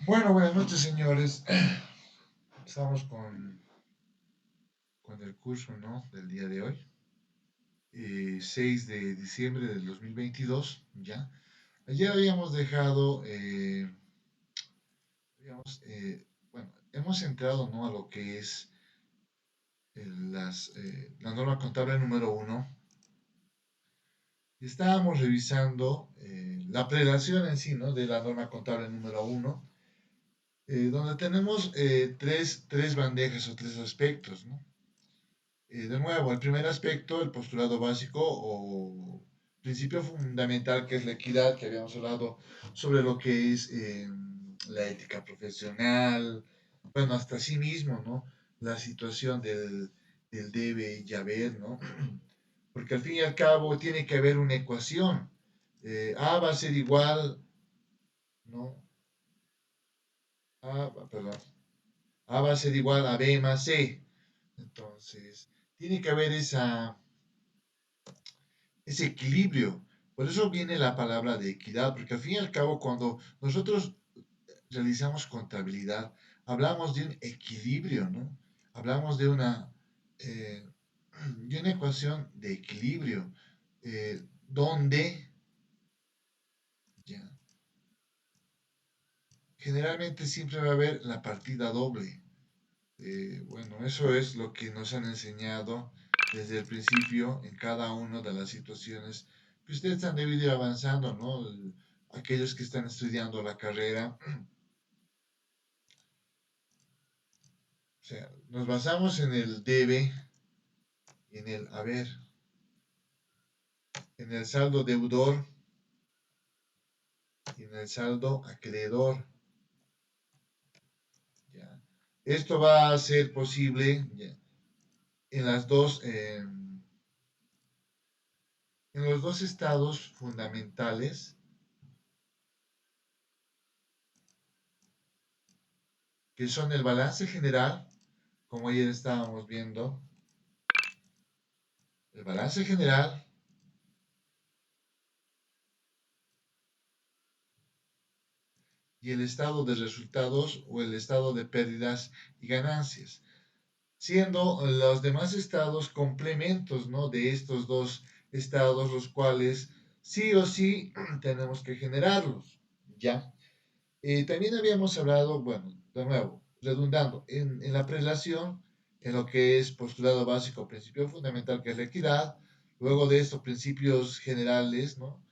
Bueno, buenas noches, señores. Estamos con el curso, ¿no? Del día de hoy, 6 de diciembre del 2022, ¿ya? Ayer habíamos dejado, bueno, hemos entrado, ¿no? A lo que es la norma contable número uno. Estábamos revisando la prelación en sí, ¿no? De la norma contable número uno, donde tenemos tres bandejas o tres aspectos, ¿no? De nuevo, el primer aspecto, el postulado básico o principio fundamental, que es la equidad, que habíamos hablado sobre lo que es la ética profesional, bueno, hasta sí mismo, ¿no? La situación del debe y haber, ¿no? Porque al fin y al cabo tiene que haber una ecuación. A va a ser igual, ¿no? Perdón. A va a ser igual a B más C. Entonces, tiene que haber ese equilibrio. Por eso viene la palabra de equidad, porque al fin y al cabo, cuando nosotros realizamos contabilidad, hablamos de un equilibrio, ¿no? Hablamos eh, de una ecuación de equilibrio, donde ya, generalmente siempre va a haber la partida doble. Bueno, eso es lo que nos han enseñado desde el principio en cada una de las situaciones que ustedes han debido ir avanzando, ¿no? Aquellos que están estudiando la carrera, o sea, nos basamos en el debe, en el haber, en el saldo deudor y en el saldo acreedor. ¿Ya? Esto va a ser posible, ¿ya? en las dos, en los dos estados fundamentales, que son el balance general, como ayer estábamos viendo, el balance general y el estado de resultados o el estado de pérdidas y ganancias, siendo los demás estados complementos, ¿no? De estos dos estados, los cuales sí o sí tenemos que generarlos, ¿ya? También habíamos hablado, bueno, de nuevo, redundando, en la prelación, en lo que es postulado básico, principio fundamental, que es la equidad, luego de estos principios generales, ¿no?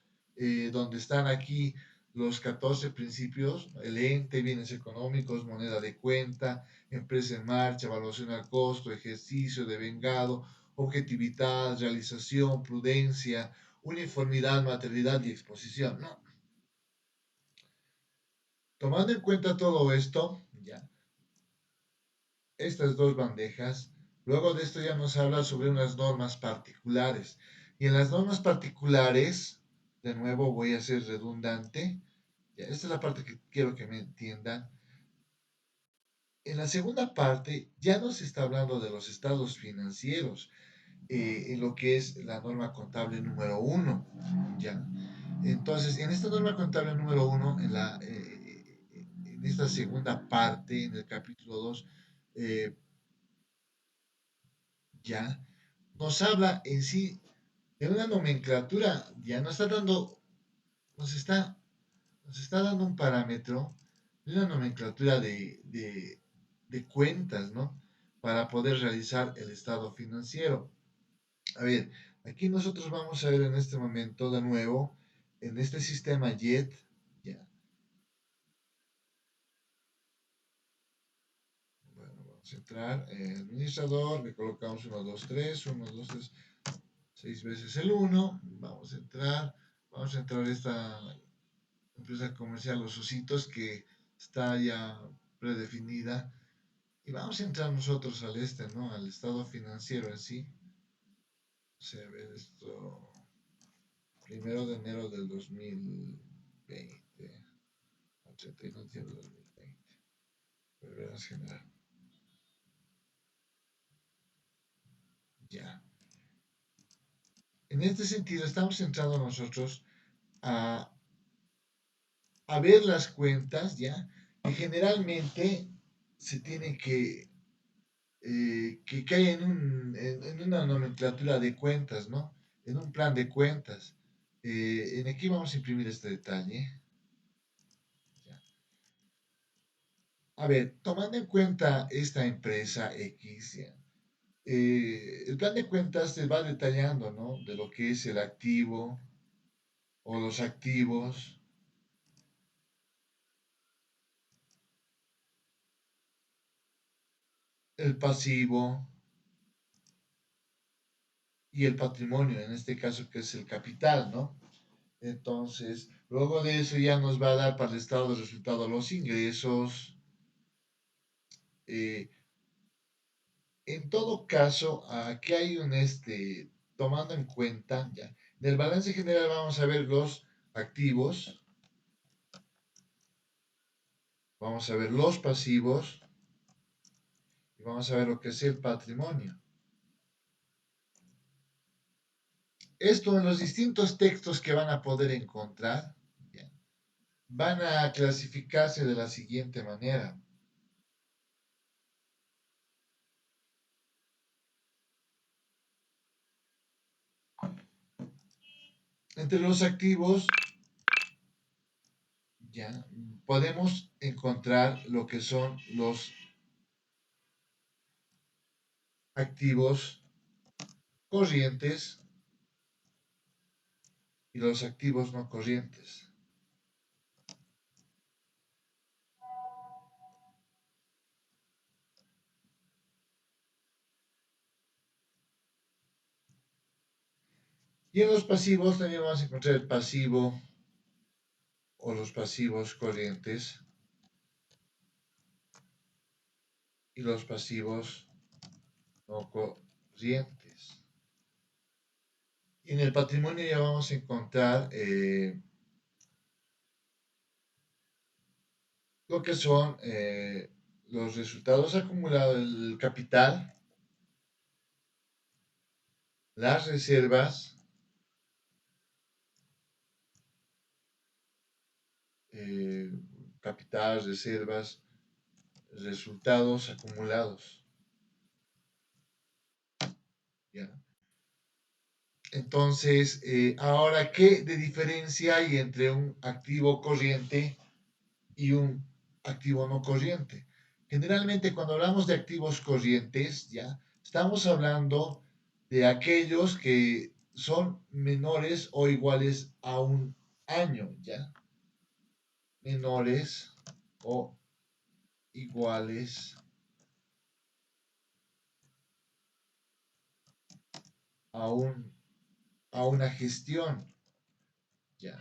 Donde están aquí los 14 principios, el ente, bienes económicos, moneda de cuenta, empresa en marcha, evaluación al costo, ejercicio de vengado, objetividad, realización, prudencia, uniformidad, materialidad y exposición, ¿no? Tomando en cuenta todo esto, ya, estas dos bandejas, luego de esto ya nos habla sobre unas normas particulares. Y en las normas particulares, de nuevo voy a ser redundante, ya, esta es la parte que quiero que me entiendan. En la segunda parte ya nos está hablando de los estados financieros, en lo que es la norma contable número uno, ya. Entonces, en esta norma contable número uno, en esta segunda parte, en el capítulo 2, eh, ya nos habla en sí de una nomenclatura, ya nos está dando, nos está, nos está dando un parámetro de una nomenclatura de cuentas, ¿no? Para poder realizar el estado financiero. A ver, aquí nosotros vamos a ver en este momento de nuevo, en este sistema JET, ya. Bueno, vamos a entrar, administrador, le colocamos 1, 2, 3, 1, 2, 3, 6 veces el 1, vamos a entrar a esta empresa comercial Los Ositos que está ya predefinida y vamos a entrar nosotros al ¿no? Al estado financiero en sí. O sea, a ver esto, 1 de enero del 2020, al 31 de diciembre del 2020, verás general. Ya. En este sentido, estamos entrando nosotros a, a ver las cuentas, ¿ya? generalmente se tiene que cae en una nomenclatura de cuentas, ¿no? En un plan de cuentas. En aquí vamos a imprimir este detalle. Ya. A ver, tomando en cuenta esta empresa X, ya, el plan de cuentas se va detallando, ¿no? De lo que es el activo o los activos, el pasivo y el patrimonio, en este caso que es el capital, ¿no? Entonces, luego de eso ya nos va a dar para el estado de resultado los ingresos. eh, en todo caso, aquí hay tomando en cuenta, ya, en el balance general vamos a ver los activos, vamos a ver los pasivos y vamos a ver lo que es el patrimonio. Esto en los distintos textos que van a poder encontrar, ya, van a clasificarse de la siguiente manera. Entre los activos, ya, podemos encontrar lo que son los activos corrientes y los activos no corrientes. Y en los pasivos también vamos a encontrar el pasivo o los pasivos corrientes y los pasivos no corrientes. Y en el patrimonio ya vamos a encontrar lo que son los resultados acumulados, el capital, las reservas, eh, capital, reservas, resultados acumulados. ¿Ya? Entonces, ahora, ¿qué de diferencia hay entre un activo corriente y un activo no corriente? Generalmente, cuando hablamos de activos corrientes, ya estamos hablando de aquellos que son menores o iguales a un año, ya menores o iguales a a una gestión. Ya.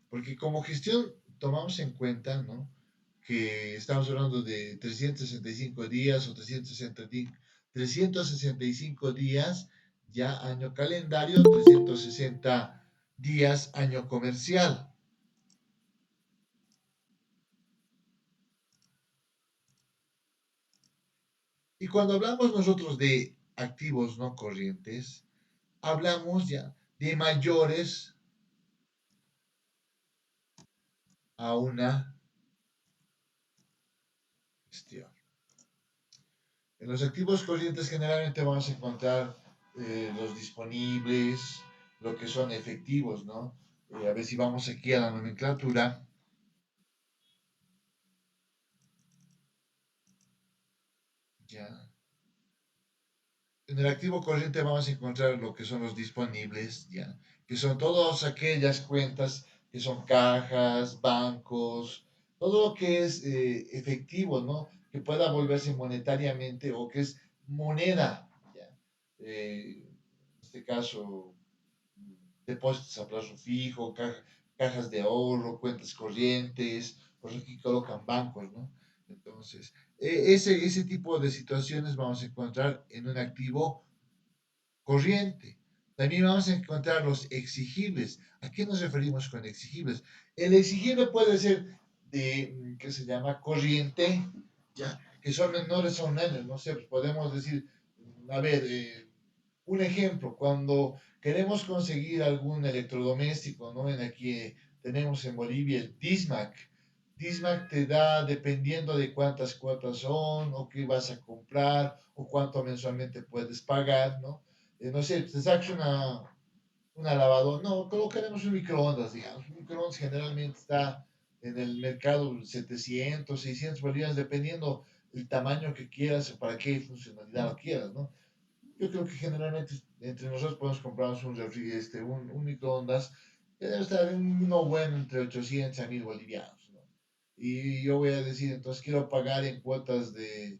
Porque como gestión tomamos en cuenta, ¿no? Que estamos hablando de 365 días o 365 días ya año calendario, 360 días año comercial. Y cuando hablamos nosotros de activos no corrientes, hablamos ya de mayores a una gestión. En los activos corrientes generalmente vamos a encontrar los disponibles, lo que son efectivos, ¿no? A ver si vamos aquí a la nomenclatura. Ya. En el activo corriente vamos a encontrar lo que son los disponibles, ya, que son todas aquellas cuentas que son cajas, bancos, todo lo que es efectivo, ¿no? Que pueda volverse monetariamente o que es moneda, ya. En este caso, depósitos a plazo fijo, cajas de ahorro, cuentas corrientes, por aquí colocan bancos, ¿no? Entonces, ese tipo de situaciones vamos a encontrar en un activo corriente. También vamos a encontrar los exigibles. ¿A qué nos referimos con exigibles? El exigible puede ser ¿qué se llama? Corriente, ¿ya? Que son menores a un año. No sé, podemos decir, a ver, un ejemplo, cuando queremos conseguir algún electrodoméstico, ¿no? En aquí tenemos en Bolivia el Dismac. Dismac te da dependiendo de cuántas cuotas son o qué vas a comprar o cuánto mensualmente puedes pagar, ¿no? No sé, te sacas una lavadora, no, colocaremos un microondas, digamos. Un microondas generalmente está en el mercado 700, 600 bolivianos, dependiendo el tamaño que quieras o para qué funcionalidad lo quieras, ¿no? Yo creo que generalmente entre nosotros podemos comprarnos un microondas que debe estar en uno bueno entre 800 a 1000 bolivianos, ¿no? Y yo voy a decir, entonces quiero pagar en cuotas de,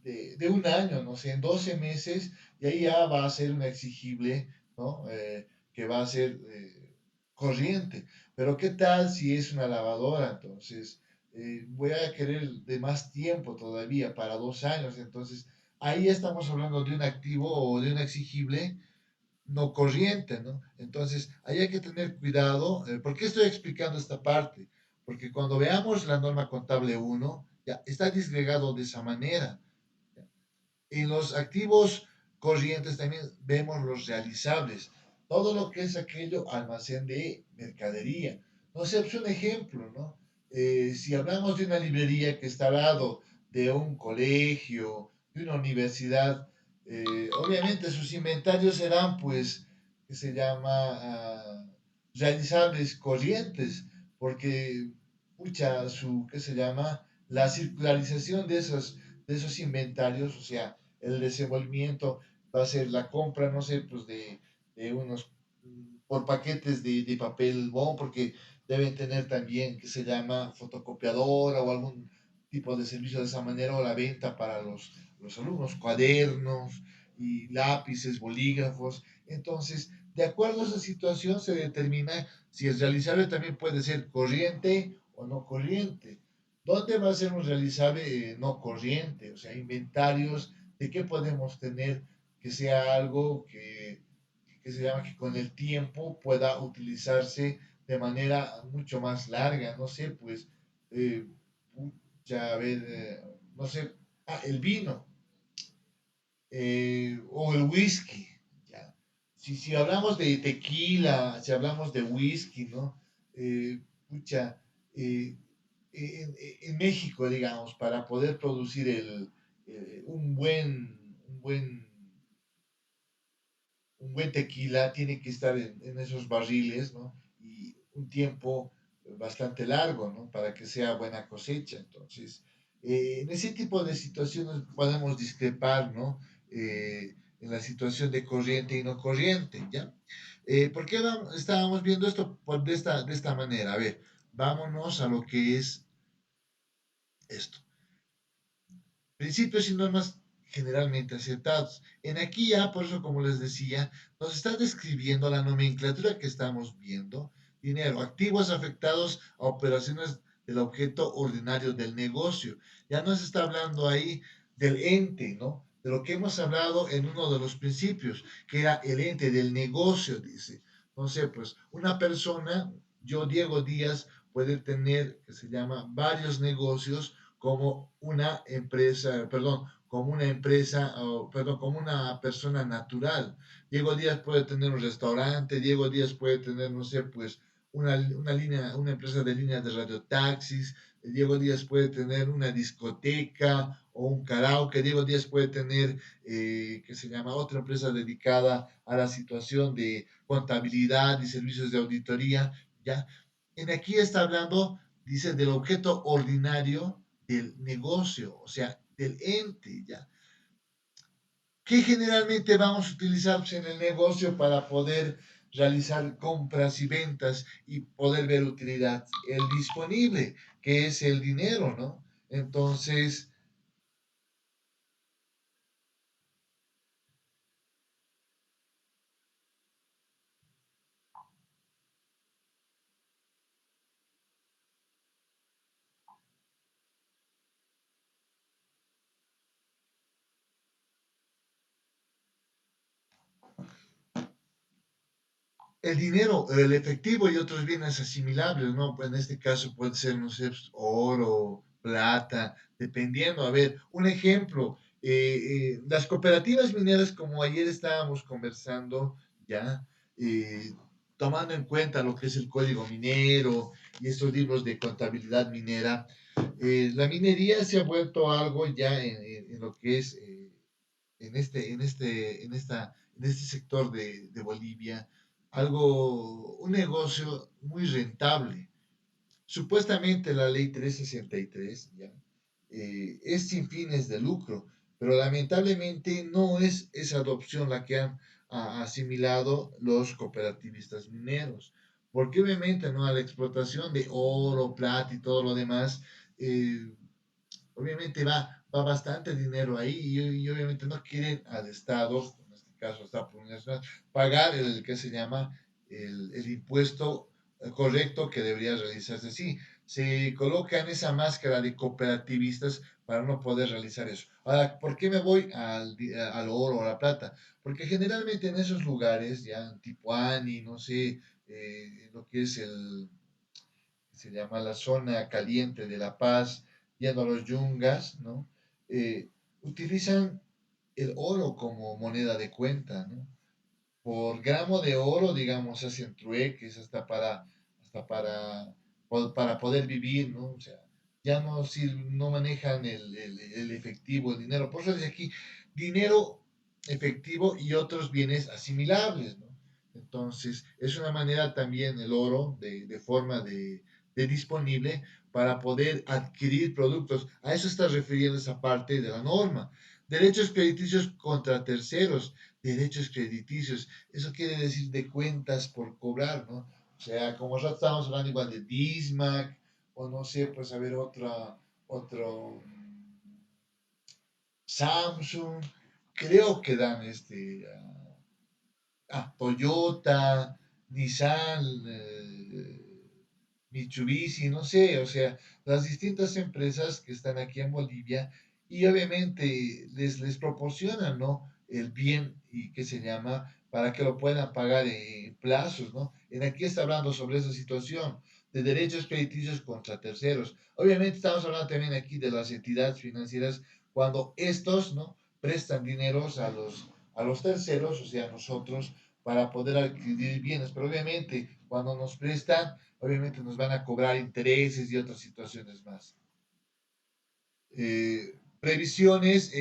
de un año, no sé, en 12 meses, y ahí ya va a ser una exigible, ¿no? Que va a ser corriente. Pero ¿qué tal si es una lavadora? Entonces, voy a querer de más tiempo todavía, para 2 años. Entonces, ahí estamos hablando de un activo o de un exigible no corriente, ¿no? Entonces, ahí hay que tener cuidado. ¿Por qué estoy explicando esta parte? Porque cuando veamos la norma contable uno ya está disgregado de esa manera. En los activos corrientes también vemos los realizables, todo lo que es aquello almacén de mercadería. No sé, es un ejemplo, ¿no? Si hablamos de una librería que está al lado de un colegio, de una universidad, obviamente sus inventarios serán, pues, que se llama realizables corrientes, porque, pucha, ¿qué se llama? La circularización de esos inventarios, o sea, el desenvolvimiento va a ser la compra, no sé, pues de unos, por paquetes de papel bond, porque deben tener también, que se llama fotocopiadora o algún tipo de servicio de esa manera, o la venta para los alumnos, cuadernos y lápices, bolígrafos. Entonces, de acuerdo a esa situación se determina si el realizable también puede ser corriente o no corriente. ¿Dónde va a ser un realizable no corriente? O sea, inventarios de qué podemos tener que sea algo que se llama que con el tiempo pueda utilizarse de manera mucho más larga. No sé, pues, eh, ya a ver, no sé, el vino o el whisky. Ya. Si hablamos de tequila, si hablamos de whisky, ¿no? Pucha, eh, en México, digamos, para poder producir un un buen tequila tiene que estar en esos barriles, ¿no? Y un tiempo bastante largo, ¿no? Para que sea buena cosecha. Entonces, en ese tipo de situaciones podemos discrepar, ¿no? En la situación de corriente y no corriente, ¿ya? ¿Por qué estábamos viendo esto de esta manera? A ver, vámonos a lo que es esto. Principios y normas generalmente aceptados. En aquí ya, por eso como les decía, nos está describiendo la nomenclatura que estamos viendo. Dinero, activos afectados a operaciones del objeto ordinario del negocio. Ya nos está hablando ahí del ente, ¿no? De lo que hemos hablado en uno de los principios, que era el ente del negocio, dice. No sé, pues una persona, yo Diego Díaz, puede tener, que se llama, varios negocios como una empresa, perdón, como una empresa, perdón, como una persona natural. Diego Díaz puede tener un restaurante, Diego Díaz puede tener, no sé, pues una línea, una empresa de líneas de radiotaxis, Diego Díaz puede tener una discoteca o un karaoke, Diego Díaz puede tener, que se llama otra empresa dedicada a la situación de contabilidad y servicios de auditoría, ¿ya? En aquí está hablando, dice, del objeto ordinario del negocio, o sea, del ente, ¿ya? ¿Qué generalmente vamos a utilizar pues, en el negocio para poder realizar compras y ventas y poder ver utilidad? El disponible, que es el dinero, ¿no? Entonces, el dinero, el efectivo y otros bienes asimilables, ¿no? Pues en este caso puede ser, no sé, pues, oro, plata, dependiendo. A ver, un ejemplo, las cooperativas mineras, como ayer estábamos conversando, ya, tomando en cuenta lo que es el código minero y estos libros de contabilidad minera, la minería se ha vuelto algo ya en lo que es en este sector de Bolivia, un negocio muy rentable. Supuestamente la ley 363 ¿ya? Es sin fines de lucro, pero lamentablemente no es esa adopción la que han asimilado los cooperativistas mineros, porque obviamente no a la explotación de oro, plata y todo lo demás, eh, obviamente va bastante dinero ahí y obviamente no quieren al Estado, en este caso Estado Plurinacional, pagar el que se llama el impuesto correcto que debería realizarse. Sí, se colocan esa máscara de cooperativistas para no poder realizar eso. Ahora, ¿por qué me voy al oro o a la plata? Porque generalmente en esos lugares, ya en Tipuani, no sé, lo que es se llama la zona caliente de La Paz, yendo a los yungas, ¿no? Utilizan el oro como moneda de cuenta, ¿no? Por gramo de oro, digamos, hacen trueques hasta para poder vivir, ¿no? O sea, ya no, si, no manejan el efectivo, el dinero. Por eso dice aquí, dinero efectivo y otros bienes asimilables, ¿no? Entonces, es una manera también el oro de forma de disponible para poder adquirir productos. A eso está refiriendo esa parte de la norma. Derechos crediticios contra terceros, derechos crediticios. Eso quiere decir de cuentas por cobrar, ¿no? O sea, como nosotros estábamos hablando igual de Dismac, o no sé, pues a ver otro Samsung, creo que dan Toyota, Nissan, Mitsubishi, no sé, o sea, las distintas empresas que están aquí en Bolivia y obviamente les proporcionan, ¿no? El bien y que se llama para que lo puedan pagar en plazos, ¿no? En aquí está hablando sobre esa situación de derechos crediticios contra terceros. Obviamente estamos hablando también aquí de las entidades financieras cuando estos, ¿no? Prestan dineros a los terceros, o sea, a nosotros, para poder adquirir bienes. Pero obviamente, cuando nos prestan, obviamente nos van a cobrar intereses y otras situaciones más. Previsiones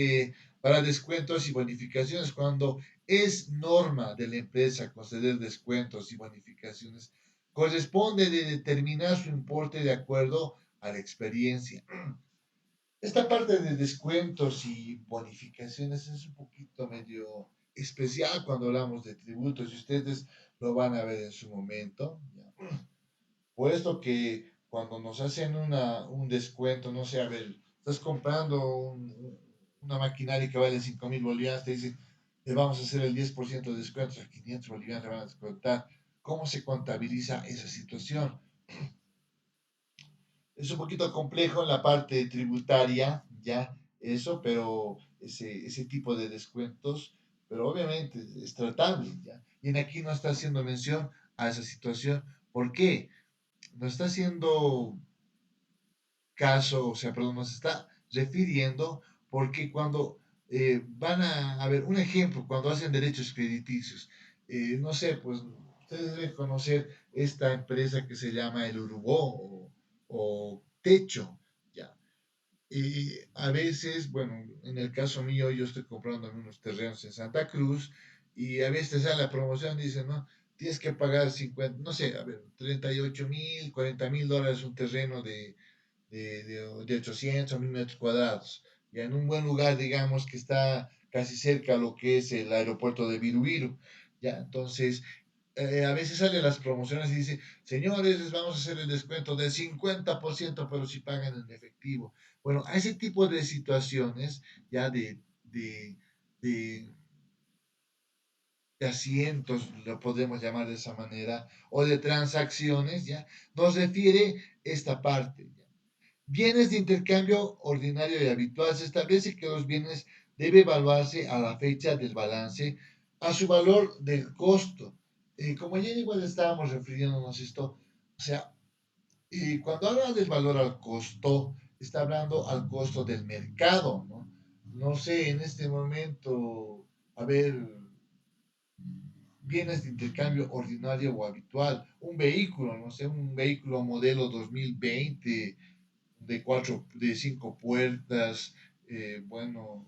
para descuentos y bonificaciones. Cuando es norma de la empresa conceder descuentos y bonificaciones, corresponde de determinar su importe de acuerdo a la experiencia. Esta parte de descuentos y bonificaciones es un poquito medio especial cuando hablamos de tributos y ustedes lo van a ver en su momento. ¿Ya? Puesto que cuando nos hacen un descuento, no sé, a ver, estás comprando una maquinaria que vale 5.000 bolivianos, te dicen, le vamos a hacer el 10% de descuento, a 500 bolivianos le van a descontar. ¿Cómo se contabiliza esa situación? Es un poquito complejo en la parte tributaria, ya, eso, pero ese tipo de descuentos, pero obviamente es tratable, ya. Y en aquí no está haciendo mención a esa situación. ¿Por qué? No está haciendo caso, o sea, perdón, nos está refiriendo porque cuando a ver, un ejemplo, cuando hacen derechos crediticios, no sé, pues ustedes deben conocer esta empresa que se llama el Urubó o Techo, ya. Y a veces, bueno, en el caso mío, yo estoy comprando unos terrenos en Santa Cruz y a veces sale la promoción y dicen, no, tienes que pagar 50, no sé, a ver, 38.000, $40.000 un terreno de 800 mil metros cuadrados, y en un buen lugar, digamos, que está casi cerca a lo que es el aeropuerto de Virubiru, ya, entonces, a veces salen las promociones y dice, señores, les vamos a hacer el descuento del 50%, pero si pagan en efectivo. Bueno, a ese tipo de situaciones, ya de, de asientos, lo podemos llamar de esa manera, o de transacciones, ya, nos refiere esta parte. ¿Ya? Bienes de intercambio ordinario y habitual. Se establece que los bienes debe evaluarse a la fecha del balance, a su valor del costo. Como ya igual estábamos refiriéndonos a esto, o sea, cuando habla del valor al costo, está hablando al costo del mercado, ¿no? No sé, en este momento, a ver, bienes de intercambio ordinario o habitual. Un vehículo, no sé, un vehículo modelo 2020 de cinco puertas, bueno,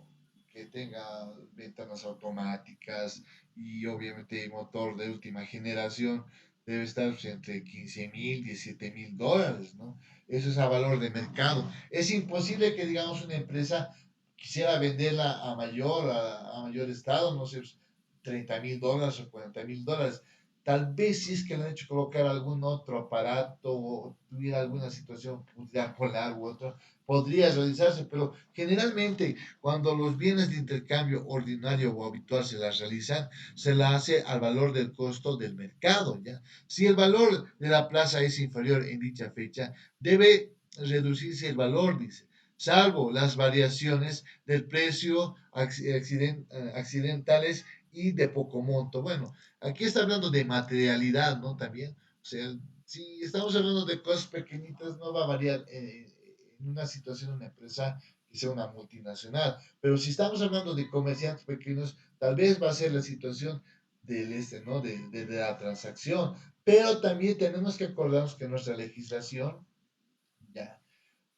que tenga ventanas automáticas y obviamente motor de última generación, debe estar pues, entre 15.000, 17.000 dólares, ¿no? Eso es a valor de mercado. Es imposible que, digamos, una empresa quisiera venderla a mayor estado, no sé, pues, 30.000 dólares o 40.000 dólares. Tal vez si es que le han hecho colocar algún otro aparato o tuviera alguna situación pudiera polar u otro, podría realizarse, pero generalmente cuando los bienes de intercambio ordinario o habitual se las realizan, se la hace al valor del costo del mercado, ¿ya? Si el valor de la plaza es inferior en dicha fecha, debe reducirse el valor, dice, salvo las variaciones del precio accidentales y de poco monto. Bueno, aquí está hablando de materialidad, ¿no? También, o sea, si estamos hablando de cosas pequeñitas, no va a variar en una situación, una empresa que sea una multinacional. Pero si estamos hablando de comerciantes pequeños, tal vez va a ser la situación del ¿no? De la transacción. Pero también tenemos que acordarnos que nuestra legislación ya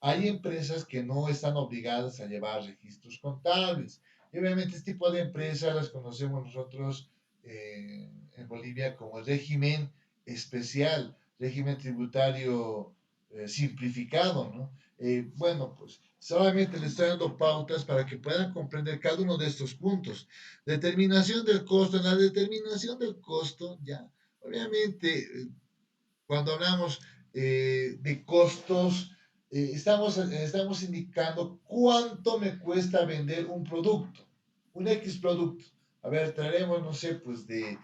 hay empresas que no están obligadas a llevar registros contables. Y obviamente este tipo de empresas las conocemos nosotros en Bolivia como el régimen especial, régimen tributario simplificado, ¿no? Bueno, pues solamente les estoy dando pautas para que puedan comprender cada uno de estos puntos. Determinación del costo. En la determinación del costo, ya, obviamente, cuando hablamos de costos, estamos indicando cuánto me cuesta vender un producto, un X producto. A ver, traeremos, no sé, pues de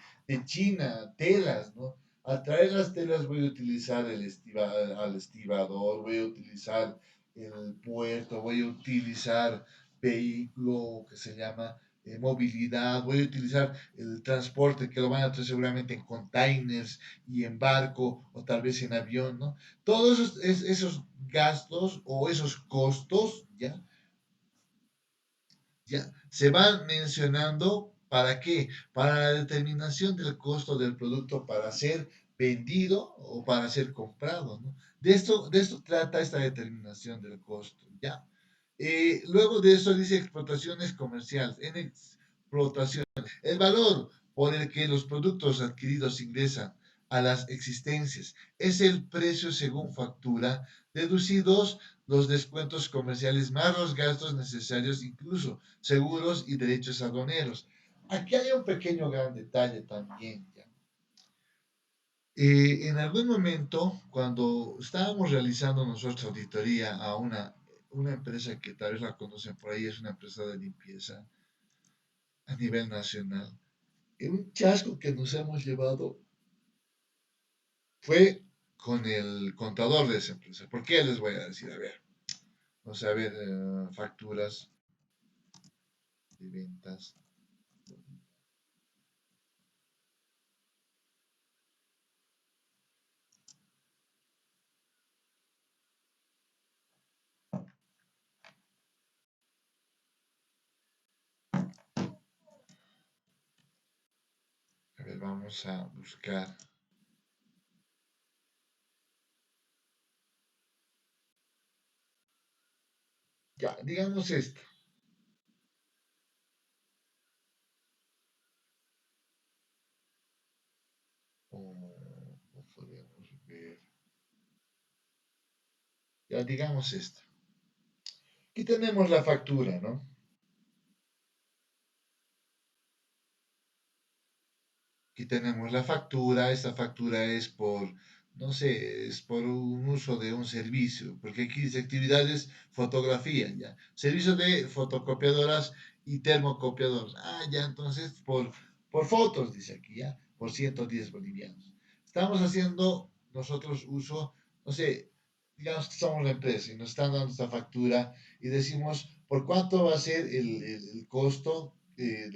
China, telas, ¿no? Al traer las telas voy a utilizar al estibador, voy a utilizar el puerto, voy a utilizar vehículo que se llama movilidad, voy a utilizar el transporte que lo van a traer seguramente en containers y en barco o tal vez en avión, ¿no? Todos esos gastos o esos costos, ¿ya? Ya se van mencionando para qué, para la determinación del costo del producto para ser vendido o para ser comprado, ¿no? De esto trata esta determinación del costo, ¿ya? Luego de eso dice explotaciones comerciales. En explotación, el valor por el que los productos adquiridos ingresan a las existencias es el precio según factura, deducidos los descuentos comerciales más los gastos necesarios, incluso seguros y derechos aduaneros. Aquí hay un pequeño gran detalle también. ¿Ya? En algún momento, cuando estábamos realizando nuestra auditoría a una empresa que tal vez la conocen por ahí, es una empresa de limpieza a nivel nacional, un chasco que nos hemos llevado fue con el contador de esa empresa. ¿Por qué les voy a decir? A ver, vamos a ver facturas de ventas. A ver, vamos a buscar. Ya, digamos esto. O podemos ver. Ya, digamos esto. Aquí tenemos la factura, ¿no? Aquí tenemos la factura. Esta factura es por, no sé, es por un uso de un servicio. Porque aquí dice actividades, fotografía, ya. Servicio de fotocopiadoras y termocopiadoras. Ah, ya, entonces por fotos, dice aquí, ya. Por 110 bolivianos. Estamos haciendo nosotros uso, no sé, digamos que somos la empresa y nos están dando esta factura y decimos por cuánto va a ser el costo de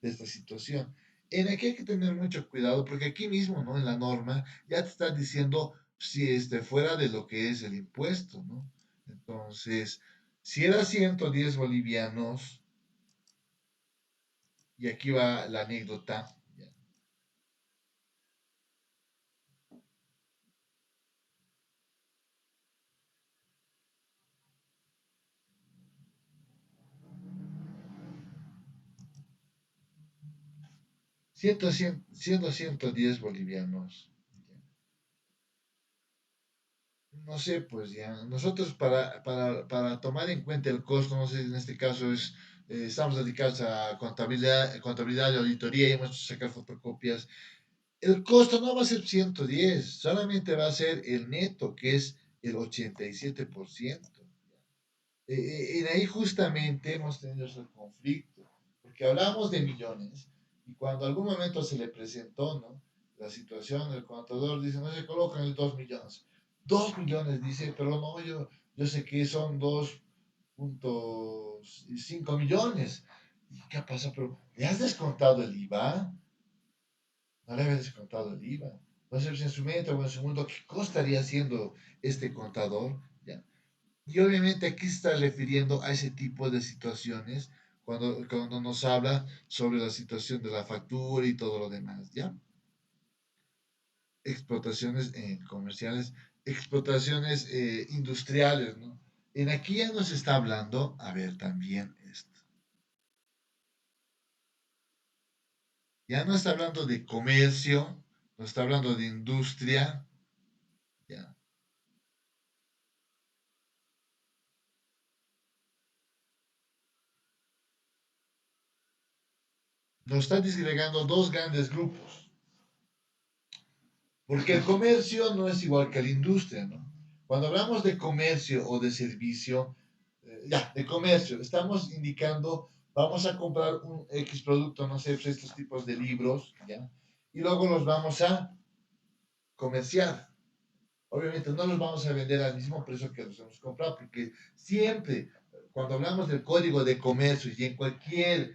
esta situación. En aquí hay que tener mucho cuidado porque aquí mismo, ¿no? En la norma ya te está diciendo si fuera de lo que es el impuesto, ¿no? Entonces, si era 110 bolivianos, y aquí va la anécdota, ¿ya? siendo 110 bolivianos. No sé, pues ya, nosotros para tomar en cuenta el costo, no sé, en este caso estamos dedicados a contabilidad y auditoría y hemos hecho sacar fotocopias. El costo no va a ser 110, solamente va a ser el neto, que es el 87%. Y ahí justamente hemos tenido ese conflicto, porque hablamos de millones y cuando algún momento se le presentó, ¿no? La situación, el contador dice, no se colocan el 2 millones. 2 millones, dice, pero no, yo sé que son 2,5 millones. ¿Y qué pasa? Pero, ¿le has descontado el IVA? No le había descontado el IVA. Entonces, en su mente o en su mundo, ¿qué costaría haciendo este contador? ¿Ya? Y obviamente aquí se está refiriendo a ese tipo de situaciones cuando nos habla sobre la situación de la factura y todo lo demás, ¿ya? Explotaciones comerciales, explotaciones industriales, ¿no? En aquí ya nos está hablando, a ver, también esto. Ya no está hablando de comercio, no está hablando de industria, ya. Nos está disgregando dos grandes grupos. Porque el comercio no es igual que la industria, ¿no? Cuando hablamos de comercio o de servicio, ya, de comercio, estamos indicando, vamos a comprar un X producto, no sé, pues estos tipos de libros, ¿ya? Y luego los vamos a comerciar. Obviamente no los vamos a vender al mismo precio que los hemos comprado, porque siempre, cuando hablamos del código de comercio y en cualquier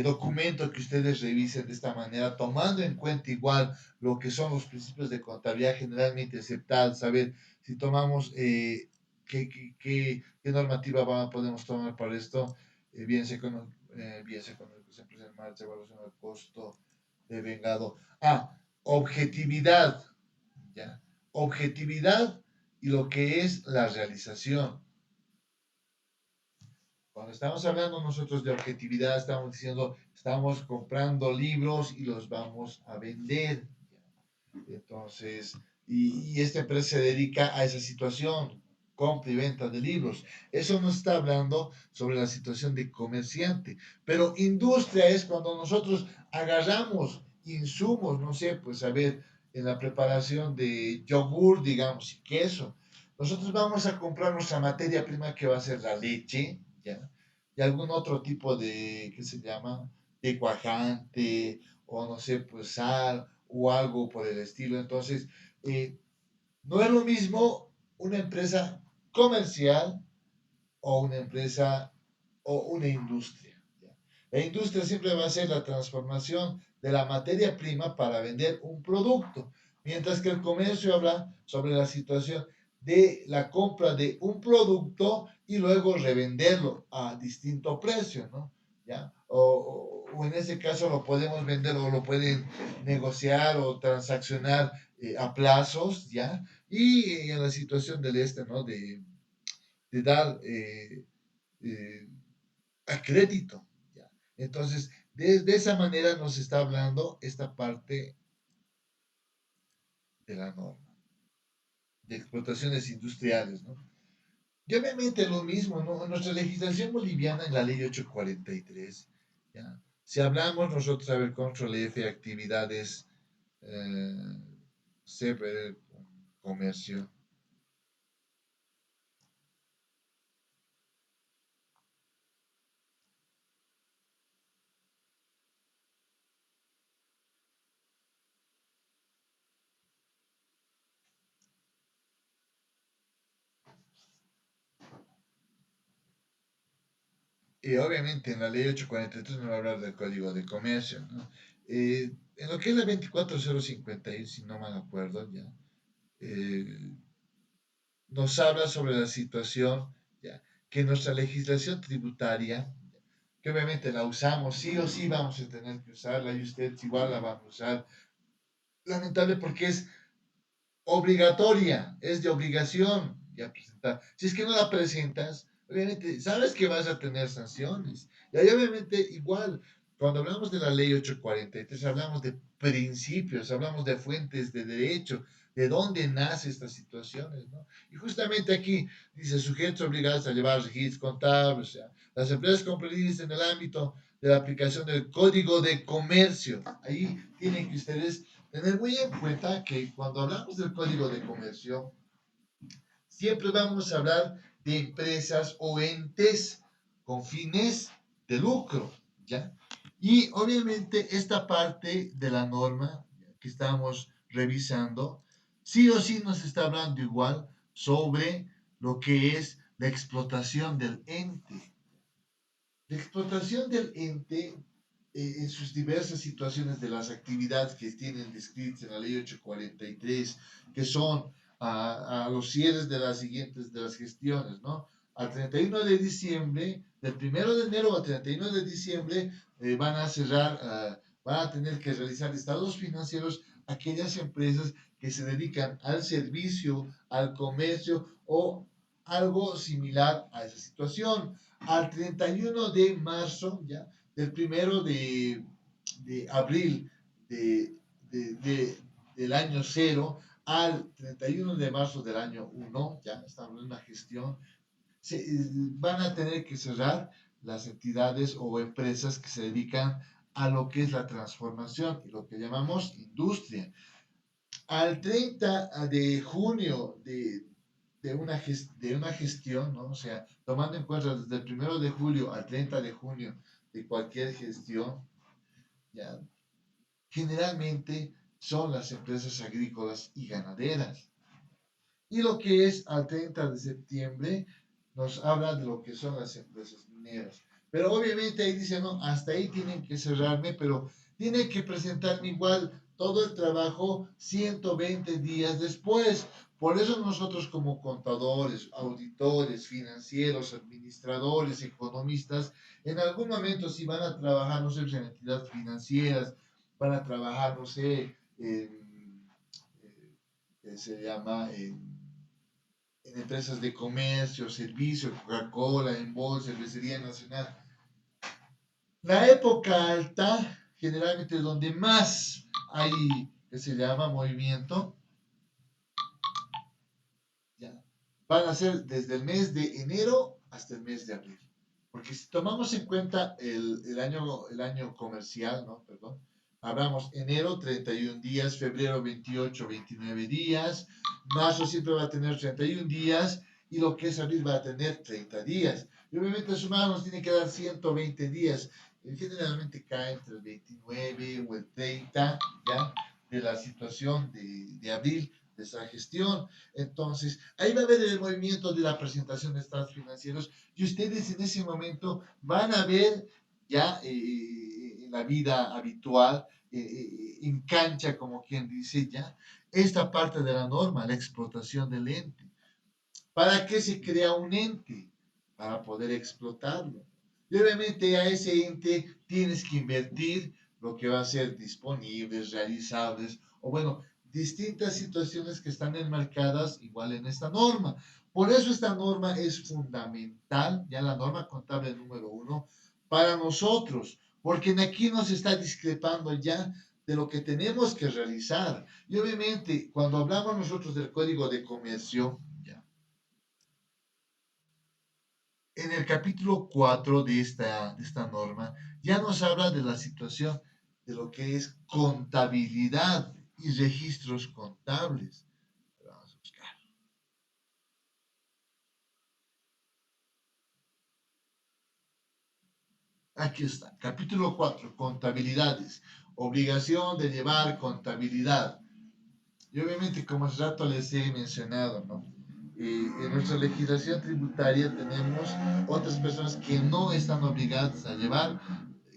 documento que ustedes revisen de esta manera, tomando en cuenta igual lo que son los principios de contabilidad generalmente aceptados, saber si tomamos qué normativa podemos tomar para esto, bienes económicos, empresa en marcha, evaluación del costo de vengado. Objetividad, ¿ya? Objetividad y lo que es la realización. Cuando estamos hablando nosotros de objetividad, estamos diciendo, estamos comprando libros y los vamos a vender. Entonces, y esta empresa se dedica a esa situación, compra y venta de libros. Eso nos está hablando sobre la situación de comerciante. Pero industria es cuando nosotros agarramos insumos, no sé, pues a ver, en la preparación de yogur, digamos, y queso. Nosotros vamos a comprar nuestra materia prima que va a ser la leche, ¿ya? Y algún otro tipo de, ¿qué se llama? De cuajante, o no sé, pues sal, o algo por el estilo. Entonces, no es lo mismo una empresa comercial o una empresa o una industria. ¿Ya? La industria siempre va a ser la transformación de la materia prima para vender un producto, mientras que el comercio habla sobre la situación de la compra de un producto y luego revenderlo a distinto precio, ¿no? ¿Ya? O en ese caso lo podemos vender o lo pueden negociar o transaccionar a plazos, ¿ya? Y en la situación del este, ¿no? De dar eh, a crédito. ¿Ya? Entonces, de esa manera nos está hablando esta parte de la norma, de explotaciones industriales, ¿no? Y obviamente lo mismo, ¿no? En nuestra legislación boliviana, en la ley 843, ¿ya? Si hablamos nosotros, a ver, control F, actividades, eh, CPR, comercio. Y obviamente en la ley 843 no va a hablar del código de comercio, ¿no? En lo que es la 24051, si no mal acuerdo, ya, eh, nos habla sobre la situación ya, que nuestra legislación tributaria, que obviamente la usamos, sí o sí vamos a tener que usarla y usted igual la va a usar. Lamentable porque es obligatoria, es de obligación ya presentar. Si es que no la presentas, obviamente sabes que vas a tener sanciones. Y ahí obviamente igual, cuando hablamos de la ley 843, hablamos de principios, hablamos de fuentes de derecho, de dónde nacen estas situaciones, ¿no? Y justamente aquí dice, sujetos obligados a llevar registros contables, o sea, las empresas comprendidas en el ámbito de la aplicación del Código de Comercio. Ahí tienen que ustedes tener muy en cuenta que cuando hablamos del Código de Comercio, siempre vamos a hablar de empresas o entes con fines de lucro, ¿ya? Y obviamente esta parte de la norma que estamos revisando, sí o sí nos está hablando igual sobre lo que es la explotación del ente. La explotación del ente en sus diversas situaciones de las actividades que tienen descritas en la ley 843, que son a los cierres de las siguientes de las gestiones, ¿no? Al 31 de diciembre, del 1 de enero al 31 de diciembre, van a cerrar, van a tener que realizar estados financieros aquellas empresas que se dedican al servicio, al comercio o algo similar a esa situación. Al 31 de marzo, ya, del 1 de abril de, de, de, del año 0 al 31 de marzo del año 1, ya estamos en una gestión, van a tener que cerrar las entidades o empresas que se dedican a lo que es la transformación y lo que llamamos industria. Al 30 de junio de una gestión, ¿no? O sea, tomando en cuenta desde el 1 de julio al 30 de junio de cualquier gestión, ¿ya? Generalmente son las empresas agrícolas y ganaderas. Y lo que es al 30 de septiembre nos habla de lo que son las empresas mineras. Pero obviamente ahí dice, no, hasta ahí tienen que cerrarme, pero tienen que presentarme igual todo el trabajo 120 días después. Por eso nosotros como contadores, auditores, financieros, administradores, economistas, en algún momento si van a trabajar, no sé, en entidades financieras, van a trabajar, no sé, se llama en empresas de comercio, servicio, Coca-Cola, en bolsa, cervecería nacional. La época alta, generalmente es donde más hay, que se llama movimiento, ya, van a ser desde el mes de enero hasta el mes de abril. Porque si tomamos en cuenta el año comercial, ¿no? Perdón, hablamos enero 31 días, febrero 28, 29 días, marzo siempre va a tener 31 días y lo que es abril va a tener 30 días. Y obviamente sumar nos tiene que dar 120 días. Generalmente cae entre el 29 o el 30, ¿ya? De la situación de abril de esa gestión. Entonces, ahí va a haber el movimiento de la presentación de estados financieros y ustedes en ese momento van a ver ya en la vida habitual, en cancha, como quien dice ya, esta parte de la norma, la explotación del ente. ¿Para qué se crea un ente? Para poder explotarlo. Y obviamente a ese ente tienes que invertir lo que va a ser disponibles, realizables, o bueno, distintas situaciones que están enmarcadas igual en esta norma. Por eso esta norma es fundamental, ya la norma contable número 1, para nosotros, porque en aquí nos está discrepando ya de lo que tenemos que realizar. Y obviamente, cuando hablamos nosotros del Código de Comercio, en el capítulo 4 de esta norma ya nos habla de la situación de lo que es contabilidad y registros contables. Vamos a buscar. Aquí está, capítulo 4, contabilidades. Obligación de llevar contabilidad. Y obviamente, como hace rato les he mencionado, ¿no? En nuestra legislación tributaria tenemos otras personas que no están obligadas a llevar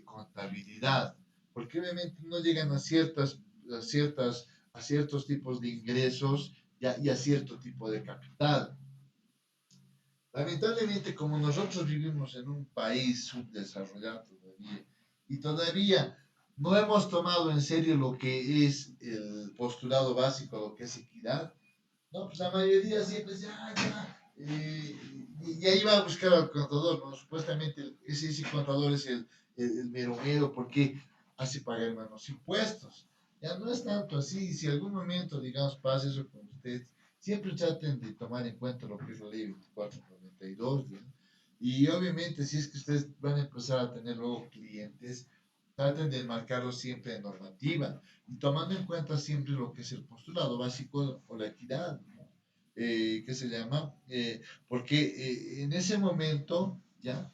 contabilidad, porque obviamente no llegan a ciertos tipos de ingresos y a cierto tipo de capital. Lamentablemente, como nosotros vivimos en un país subdesarrollado todavía, y todavía no hemos tomado en serio lo que es el postulado básico, lo que es equidad, no, pues la mayoría siempre dice, ya, y ahí va a buscar al contador, ¿no? Supuestamente ese contador es el mero mero porque hace pagar menos impuestos. Ya no es tanto así. Si algún momento, digamos, pasa eso con ustedes, siempre traten de tomar en cuenta lo que es la ley 2492, ¿ya? Y obviamente, si es que ustedes van a empezar a tener luego clientes, traten de marcarlo siempre en normativa y tomando en cuenta siempre lo que es el postulado básico o la equidad, ¿no? ¿Qué se llama? Porque en ese momento, ¿ya?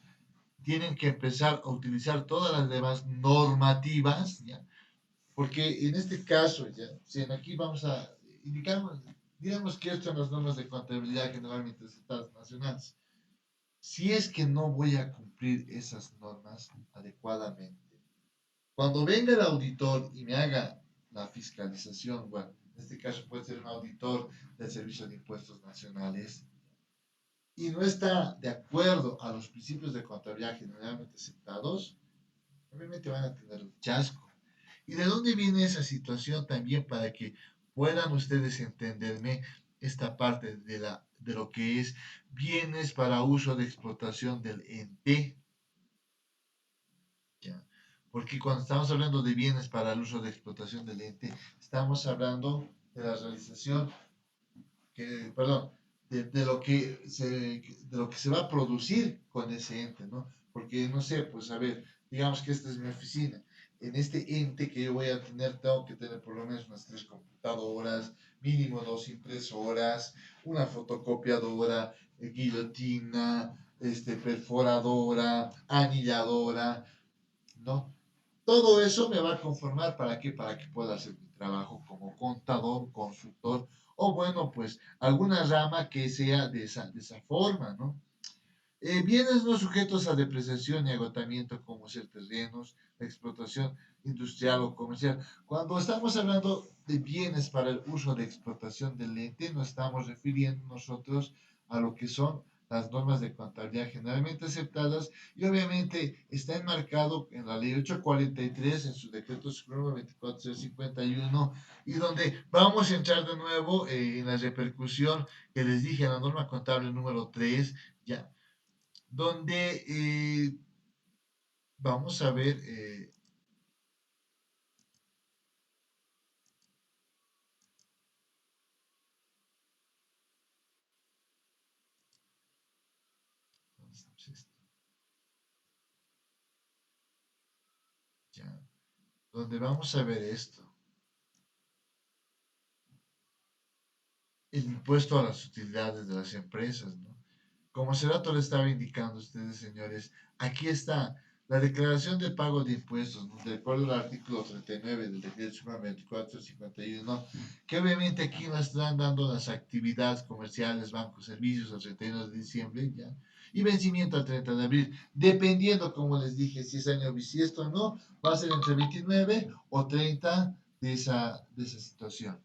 Tienen que empezar a utilizar todas las demás normativas, ¿ya? Porque en este caso, ¿ya? Si aquí vamos a indicar, digamos que estas son las normas de contabilidad generalmente aceptadas nacionales. Si es que no voy a cumplir esas normas adecuadamente, cuando venga el auditor y me haga la fiscalización, bueno, en este caso puede ser un auditor del Servicio de Impuestos Nacionales, y no está de acuerdo a los principios de contabilidad generalmente aceptados, obviamente van a tener un chasco. ¿Y de dónde viene esa situación también para que puedan ustedes entenderme esta parte de lo que es bienes para uso de explotación del ente? ¿Ya? Porque cuando estamos hablando de bienes para el uso de explotación del ente, estamos hablando de la realización perdón, de lo que se va a producir con ese ente, ¿no? Porque, no sé, pues a ver, digamos que esta es mi oficina. En este ente que yo voy a tener, tengo que tener por lo menos unas 3 computadoras, mínimo 2 impresoras, una fotocopiadora, guillotina, perforadora, anilladora, ¿no? Todo eso me va a conformar para qué, para que pueda hacer mi trabajo como contador, consultor, o bueno, pues alguna rama que sea de esa forma, ¿no? Bienes no sujetos a depreciación y agotamiento como ser terrenos, la explotación industrial o comercial. Cuando estamos hablando de bienes para el uso de explotación del ente, nos estamos refiriendo nosotros a lo que son las normas de contabilidad generalmente aceptadas y obviamente está enmarcado en la ley 843 en su decreto supremo 24051 y donde vamos a entrar de nuevo en la repercusión que les dije en la norma contable número 3, ya, donde vamos a ver, ya, donde vamos a ver esto, el impuesto a las utilidades de las empresas, ¿no? Como hace rato le estaba indicando a ustedes, señores, aquí está la declaración de pago de impuestos, ¿no? De acuerdo al artículo 39 del decreto supremo 2451, que obviamente aquí nos están dando las actividades comerciales, bancos, servicios al 31 de diciembre, ¿ya? Y vencimiento al 30 de abril, dependiendo, como les dije, si es año bisiesto o no, va a ser entre 29 o 30 de esa situación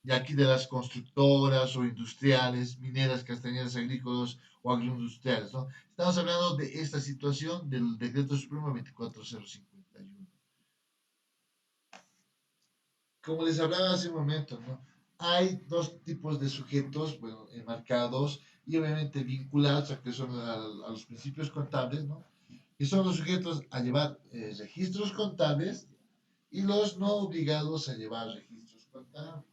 y aquí de las constructoras o industriales, mineras, castañeras, agrícolas o agroindustriales, ¿no? Estamos hablando de esta situación del Decreto Supremo 24051. Como les hablaba hace un momento, ¿no? Hay dos tipos de sujetos, bueno, enmarcados y obviamente vinculados a que son a los principios contables, ¿no? Que son los sujetos a llevar registros contables y los no obligados a llevar registros contables.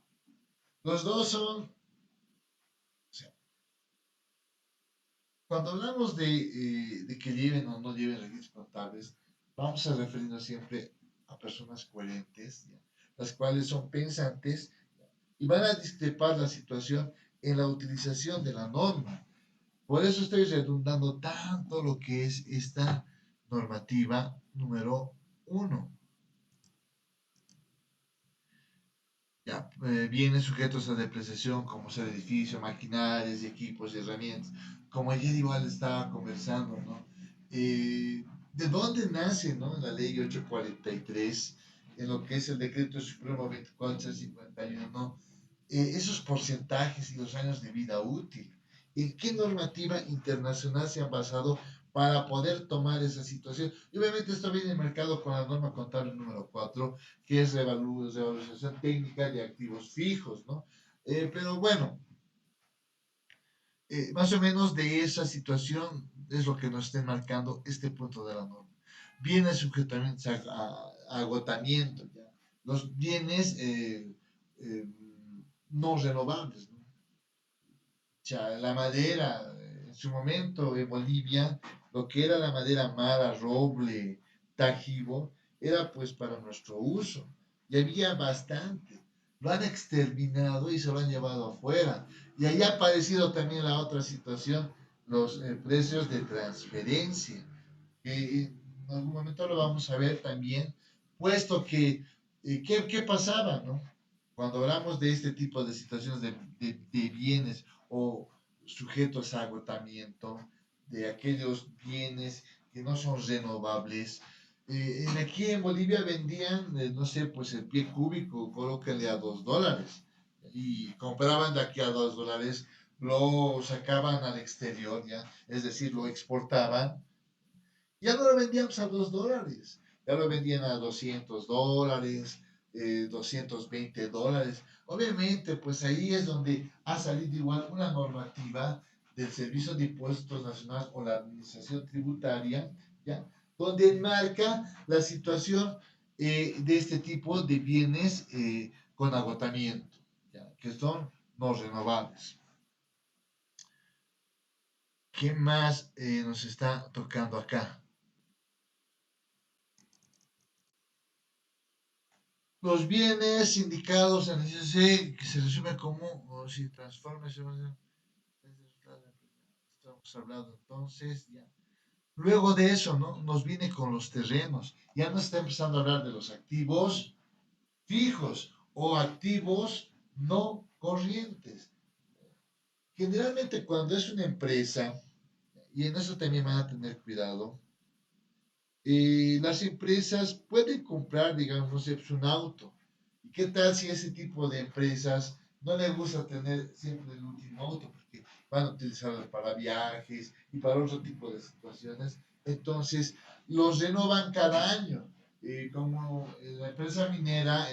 Los dos son, o sea, cuando hablamos de que lleven o no lleven registros contables, vamos a referirnos siempre a personas coherentes, ¿ya? Las cuales son pensantes, ¿ya? Y van a discrepar la situación en la utilización de la norma. Por eso estoy redundando tanto lo que es esta normativa número 1. Ya, bienes sujetos a depreciación como ser edificio, maquinarias y equipos y herramientas. Como ayer igual estaba conversando, ¿no? ¿De dónde nace, ¿no? La ley 843, en lo que es el decreto supremo 2451, esos porcentajes y los años de vida útil? ¿En qué normativa internacional se han basado para poder tomar esa situación? Y obviamente esto viene marcado con la norma contable número 4 que es revalorización técnica de activos fijos, ¿no? Pero bueno, Más o menos de esa situación es lo que nos está marcando este punto de la norma. Bienes sujetamente a agotamiento, ¿ya? Los bienes eh, no renovables, ¿no? O sea, la madera, en su momento en Bolivia, lo que era la madera mara, roble, tajibo, era pues para nuestro uso. Y había bastante. Lo han exterminado y se lo han llevado afuera. Y ahí ha aparecido también la otra situación, los precios de transferencia, que en algún momento lo vamos a ver también, puesto que, ¿qué pasaba, no? Cuando hablamos de este tipo de situaciones de bienes o sujetos a agotamiento, de aquellos bienes que no son renovables, aquí en Bolivia vendían, no sé, pues el pie cúbico, colóquenle a $2, y compraban de aquí a $2, lo sacaban al exterior, ya, es decir, lo exportaban, ya no lo vendíamos a $2, ya lo vendían a $200, $220. Obviamente, pues ahí es donde ha salido igual una normativa del Servicio de Impuestos Nacionales o la Administración Tributaria, ¿ya? Donde marca la situación de este tipo de bienes con agotamiento, ¿ya? Que son no renovables. ¿Qué más nos está tocando acá? Los bienes indicados en el ICC, que se resume como, o si transforma, estamos hablando entonces, ya. Luego de eso, ¿no? Nos viene con los terrenos. Ya nos está empezando a hablar de los activos fijos o activos no corrientes. Generalmente cuando es una empresa, y en eso también van a tener cuidado, las empresas pueden comprar, digamos, no sé, pues un auto. ¿Y qué tal si ese tipo de empresas no les gusta tener siempre el último auto? Porque van a utilizarlo para viajes y para otro tipo de situaciones. Entonces, los renovan cada año. Como la empresa minera,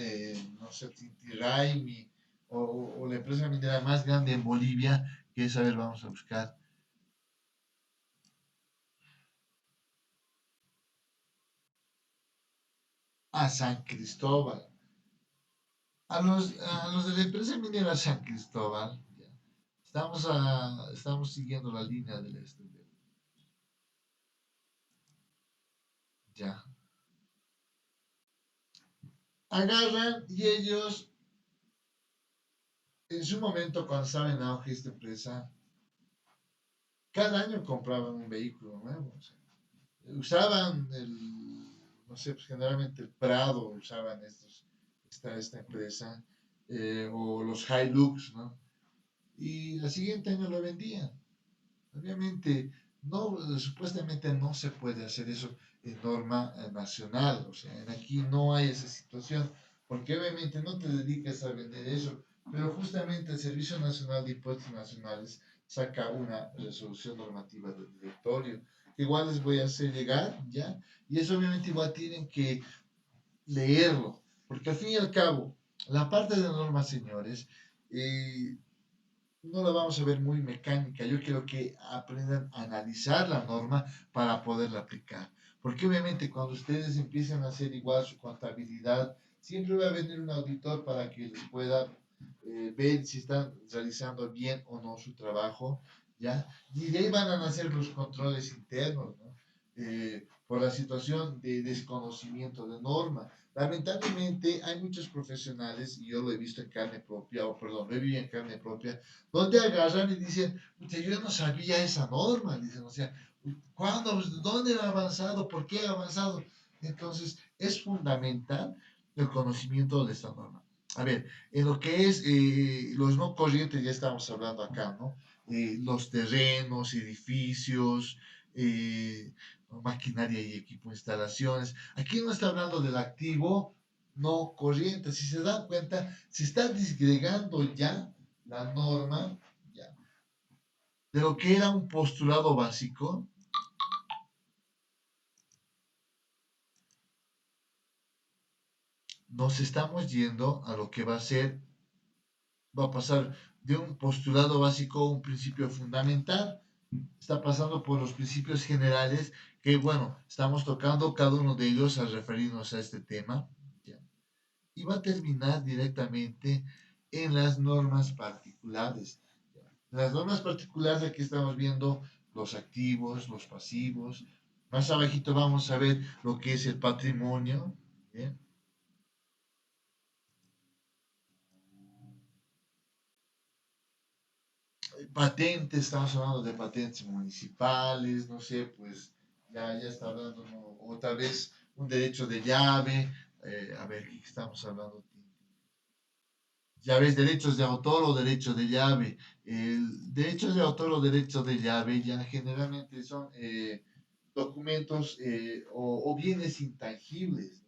no sé, Tintiraimi, o la empresa minera más grande en Bolivia, que es, a ver, vamos a buscar, a San Cristóbal. A los de la empresa minera San Cristóbal, ya, estamos siguiendo la línea del este. Ya. Agarran y ellos, en su momento, cuando estaba en auge esta empresa, cada año compraban un vehículo nuevo. O sea, usaban no sé, pues generalmente el Prado usaban esta empresa, o los Hilux, ¿no? Y el siguiente año lo vendían. Obviamente, no, supuestamente no se puede hacer eso en norma nacional, o sea, aquí no hay esa situación, porque obviamente no te dedicas a vender eso, pero justamente el Servicio Nacional de Impuestos Nacionales saca una resolución normativa del directorio, que igual les voy a hacer llegar, ¿ya? Y eso obviamente igual tienen que leerlo, porque al fin y al cabo, la parte de normas, señores, eh, no la vamos a ver muy mecánica. Yo quiero que aprendan a analizar la norma para poderla aplicar. Porque obviamente cuando ustedes empiecen a hacer igual su contabilidad, siempre va a venir un auditor para que les pueda ver si están realizando bien o no su trabajo, ¿ya? Y de ahí van a nacer los controles internos, ¿no? Por la situación de desconocimiento de norma. Lamentablemente hay muchos profesionales, y yo lo he visto en carne propia, o perdón, lo he vivido en carne propia, donde agarran y dicen, yo no sabía esa norma, dicen, o sea, ¿cuándo? ¿Dónde ha avanzado? ¿Por qué ha avanzado? Entonces, es fundamental el conocimiento de esta norma. A ver, en lo que es los no corrientes, ya estamos hablando acá, ¿no? Los terrenos, edificios, maquinaria y equipo, instalaciones. Aquí no está hablando del activo no corriente. Si se dan cuenta, se está disgregando ya la norma, ya, de lo que era un postulado básico. Nos estamos yendo a lo que va a ser va a pasar de un postulado básico a un principio fundamental, está pasando por los principios generales que, bueno, estamos tocando cada uno de ellos al referirnos a este tema, ¿ya? Y va a terminar directamente en las normas particulares. ¿Ya? Las normas particulares, aquí estamos viendo los activos, los pasivos. Más abajito vamos a ver lo que es el patrimonio. ¿Bien? Patentes, estamos hablando de patentes municipales, no sé, pues ya está hablando, ¿no? O tal vez un derecho de llave, a ver, ¿qué estamos hablando? Llaves, derechos de autor o derecho de llave. Derechos de autor o derecho de llave ya generalmente son documentos o bienes intangibles.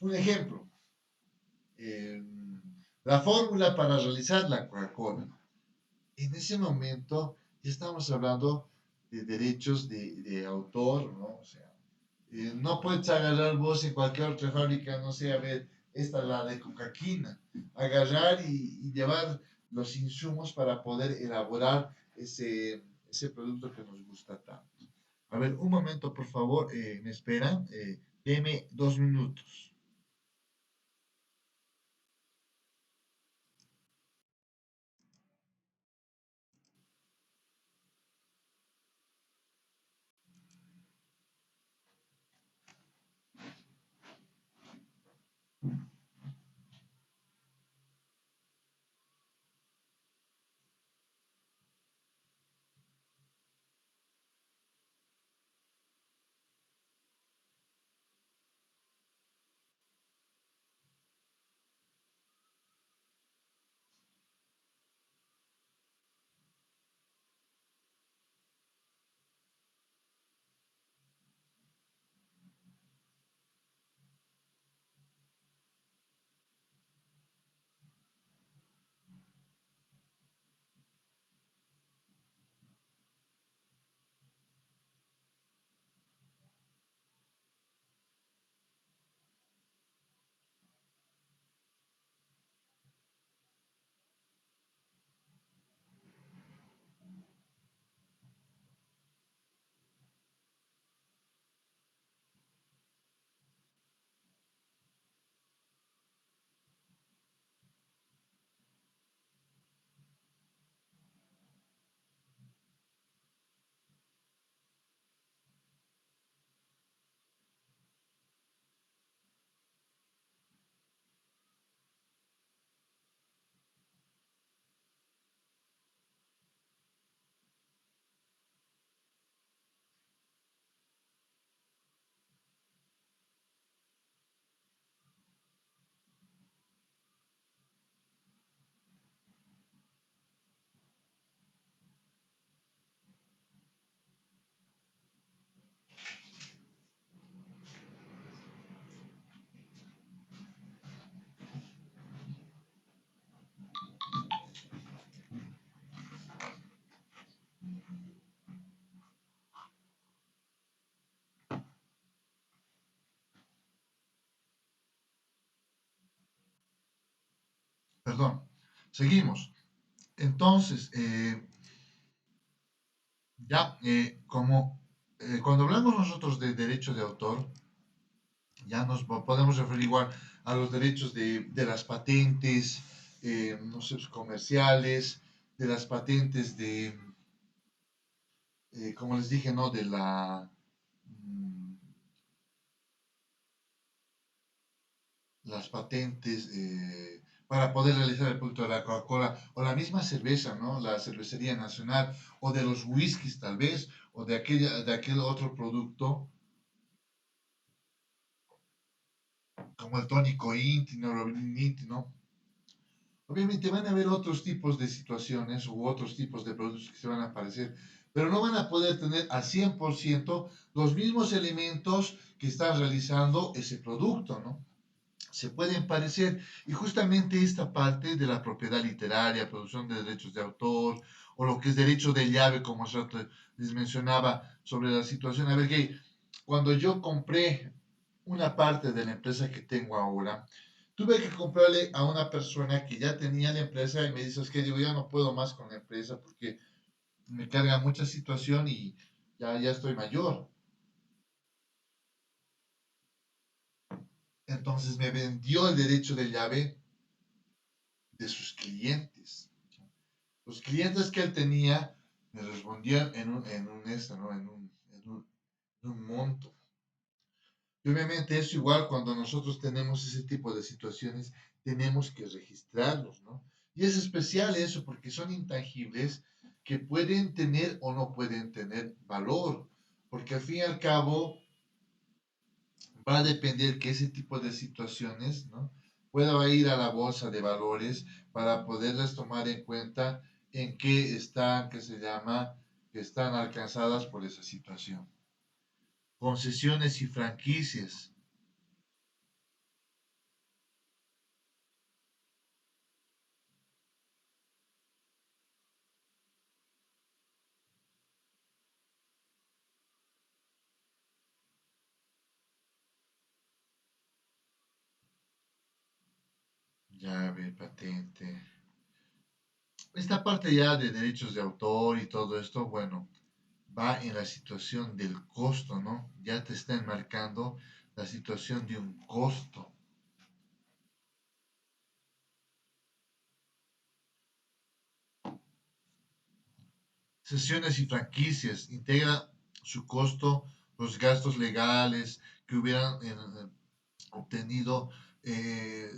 Un ejemplo, eh, la fórmula para realizar la Coca-Cola. En ese momento ya estamos hablando de derechos de autor, ¿no? O sea, no puedes agarrar vos en cualquier otra fábrica, no sé, a ver, esta es la de cocaquina, agarrar y llevar los insumos para poder elaborar ese producto que nos gusta tanto. A ver, un momento, por favor, me esperan, deme 2 minutos. Perdón, seguimos. Entonces, ya, como cuando hablamos nosotros de derecho de autor, ya nos podemos referir igual a los derechos de las patentes, no sé, comerciales, de las patentes de, como les dije, ¿no? De mm, las patentes para poder realizar el producto de la Coca-Cola o la misma cerveza, ¿no? La cervecería nacional o de los whiskies tal vez o de aquel otro producto como el tónico Inti, ¿no? Inti, ¿no? Obviamente van a haber otros tipos de situaciones u otros tipos de productos que se van a aparecer, pero no van a poder tener al 100% los mismos elementos que está realizando ese producto, ¿no? Se pueden parecer y justamente esta parte de la propiedad literaria, producción de derechos de autor o lo que es derecho de llave, como les mencionaba sobre la situación. A ver, que cuando yo compré una parte de la empresa que tengo ahora, Tuve que comprarle a una persona que ya tenía la empresa y me dice, es que digo, ya no puedo más con la empresa porque me carga mucha situación y ya estoy mayor. Entonces me vendió el derecho de llave de sus clientes. Los clientes que él tenía me respondían ¿no? En un monto. Y obviamente eso igual cuando nosotros tenemos ese tipo de situaciones, tenemos que registrarlos, ¿no? Y es especial eso porque son intangibles que pueden tener o no pueden tener valor, porque al fin y al cabo va a depender que ese tipo de situaciones, ¿no? Pueda ir a la bolsa de valores para poderlas tomar en cuenta en qué están, que se llama, que están alcanzadas por esa situación. Concesiones y franquicias. Llave, patente. Esta parte ya de derechos de autor y todo esto, bueno, va en la situación del costo, ¿no? Ya te está enmarcando la situación de un costo. Sesiones y franquicias. Integra su costo, los gastos legales que hubieran obtenido, eh,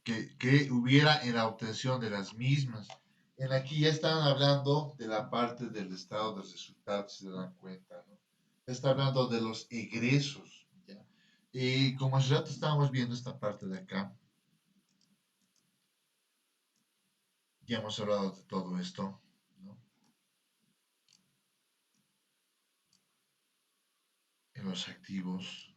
que hubiera en la obtención de las mismas. En aquí ya están hablando de la parte del estado de resultados, si se dan cuenta, ¿no? Está hablando de los egresos, ¿ya? Y como hace rato estábamos viendo esta parte de acá, ya hemos hablado de todo esto, ¿no? En los activos.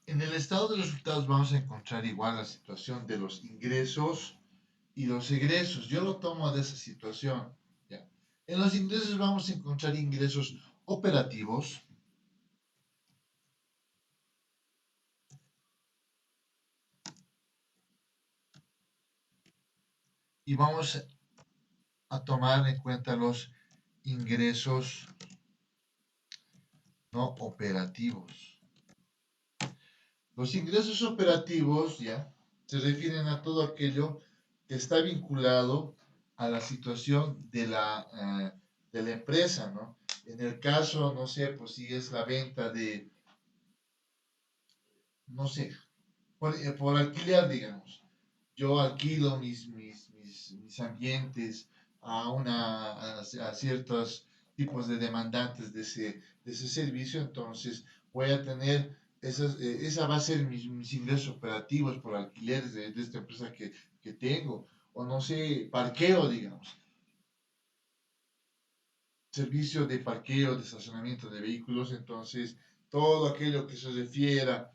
En el estado de resultados vamos a encontrar igual la situación de los ingresos y los egresos. Yo lo tomo de esa situación. ¿Ya? En los ingresos vamos a encontrar ingresos operativos y vamos a tomar en cuenta los ingresos no operativos. Los ingresos operativos ya se refieren a todo aquello que está vinculado a la situación de la empresa, ¿no? En el caso, no sé, pues si es la venta de, no sé, por alquiler, digamos. Yo alquilo mis ambientes a ciertos tipos de demandantes de ese servicio, entonces voy a tener, esa va a ser mis ingresos operativos por alquileres de esta empresa que tengo, o no sé, parqueo, digamos, servicio de parqueo, de estacionamiento de vehículos, entonces todo aquello que se refiera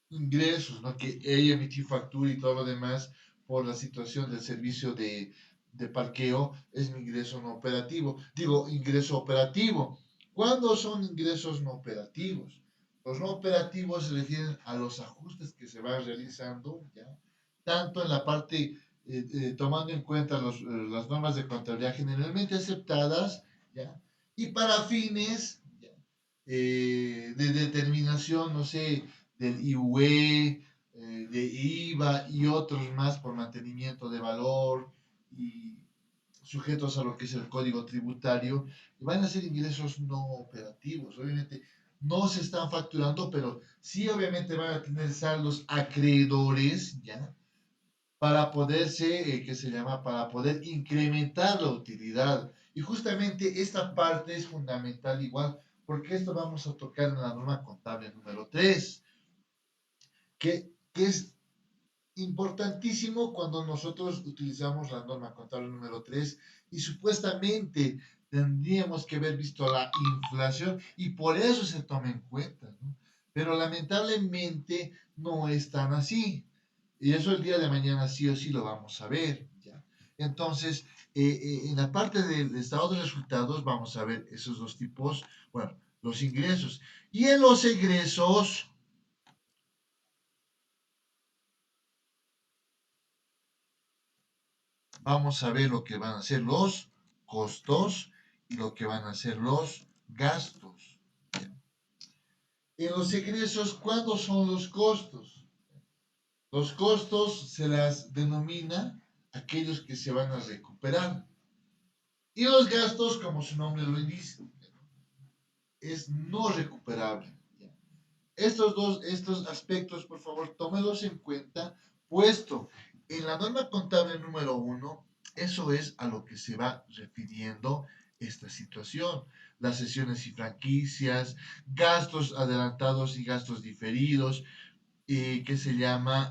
ingresos, ¿no? Que ella emitió factura y todo lo demás por la situación del servicio de parqueo es mi ingreso no operativo. Digo, ingreso operativo. ¿Cuándo son ingresos no operativos? Los no operativos se refieren a los ajustes que se van realizando, ¿ya? Tanto en la parte, tomando en cuenta las normas de contabilidad generalmente aceptadas, ¿ya? Y para fines, ¿ya? De determinación, no sé, del IUE, de IVA y otros más por mantenimiento de valor y sujetos a lo que es el código tributario, y van a ser ingresos no operativos. Obviamente no se están facturando, pero sí obviamente van a tener saldos acreedores, ¿ya? Para poderse, ¿qué se llama? Para poder incrementar la utilidad. Y justamente esta parte es fundamental igual, porque esto vamos a tocar en la norma contable número 3 que es importantísimo cuando nosotros utilizamos la norma contable número 3 y supuestamente tendríamos que haber visto la inflación y por eso se toma en cuenta, ¿no? Pero lamentablemente no es tan así. Y eso el día de mañana sí o sí lo vamos a ver, ¿ya? Entonces, en la parte del estado de resultados vamos a ver esos dos tipos, bueno, los ingresos. Y en los egresos vamos a ver lo que van a ser los costos y lo que van a ser los gastos. En los egresos, ¿cuándo son los costos? Los costos se las denomina aquellos que se van a recuperar. Y los gastos, como su nombre lo indica, es no recuperable. Estos aspectos, por favor, tómelos en cuenta, puesto en la norma contable número 1, eso es a lo que se va refiriendo esta situación. Las sesiones y franquicias, gastos adelantados y gastos diferidos, que se llama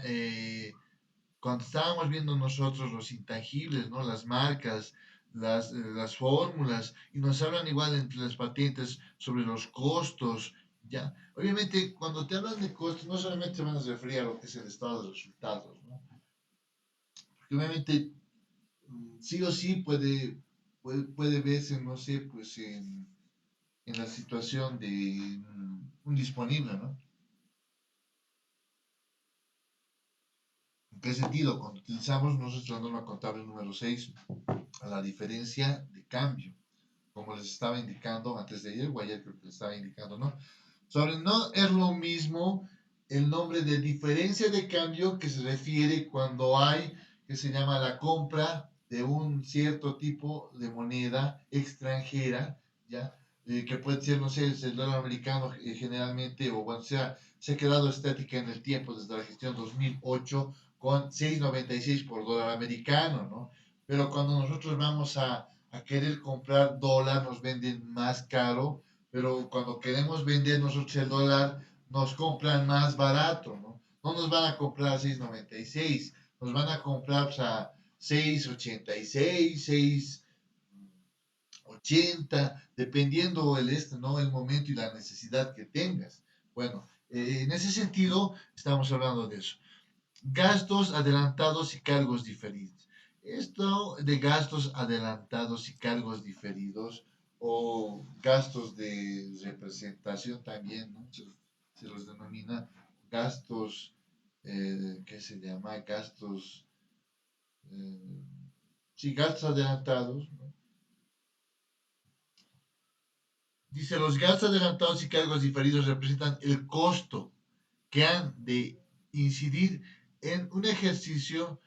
cuando estábamos viendo nosotros los intangibles, ¿no? Las marcas, las fórmulas, y nos hablan igual entre las patentes sobre los costos, ¿ya? Obviamente, cuando te hablan de costos, no solamente se van a referir a lo que es el estado de resultados, ¿no? Porque obviamente, sí o sí puede verse, no sé, pues en la situación de un disponible, ¿no? ¿En qué sentido? Cuando utilizamos nosotros la norma contable número 6 a la diferencia de cambio, como les estaba indicando antes de ayer, o ayer creo que les estaba indicando, ¿no? Sobre no es lo mismo el nombre de diferencia de cambio que se refiere cuando hay, que se llama la compra de un cierto tipo de moneda extranjera, ¿ya? Que puede ser, no sé, el dólar americano generalmente, o bueno, se ha quedado estática en el tiempo desde la gestión 2008 con 6,96 por dólar americano, ¿no? Pero cuando nosotros vamos a querer comprar dólar, nos venden más caro, pero cuando queremos vender nosotros el dólar, nos compran más barato, ¿no? No nos van a comprar a 6,96, nos van a comprar pues, a 6,86, 6,80, dependiendo ¿no? El momento y la necesidad que tengas. Bueno, en ese sentido estamos hablando de eso. Gastos adelantados y cargos diferidos. Esto de gastos adelantados y cargos diferidos o gastos de representación también, ¿no? Se los denomina gastos, ¿qué se llama? Gastos, eh, sí, gastos adelantados, ¿no? Dice, los gastos adelantados y cargos diferidos representan el costo que han de incidir en un ejercicio,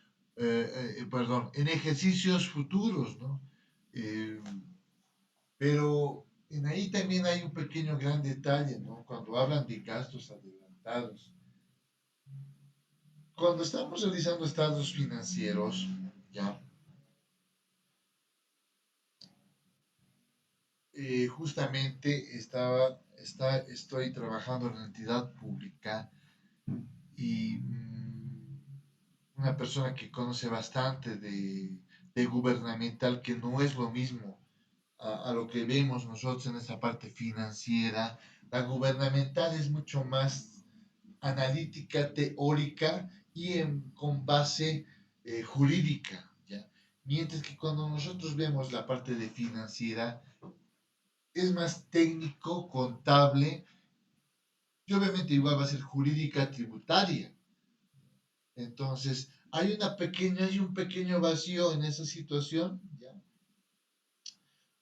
perdón, en ejercicios futuros, ¿no? Eh, pero en ahí también hay un pequeño gran detalle, ¿no? Cuando hablan de gastos adelantados. Cuando estamos realizando estados financieros, ya, justamente estoy trabajando en una entidad pública y una persona que conoce bastante de gubernamental, que no es lo mismo a lo que vemos nosotros en esta parte financiera. La gubernamental es mucho más analítica, teórica y con base jurídica, ¿ya? Mientras que cuando nosotros vemos la parte de financiera, es más técnico, contable y obviamente igual va a ser jurídica tributaria. Entonces, hay un pequeño vacío en esa situación, ¿ya?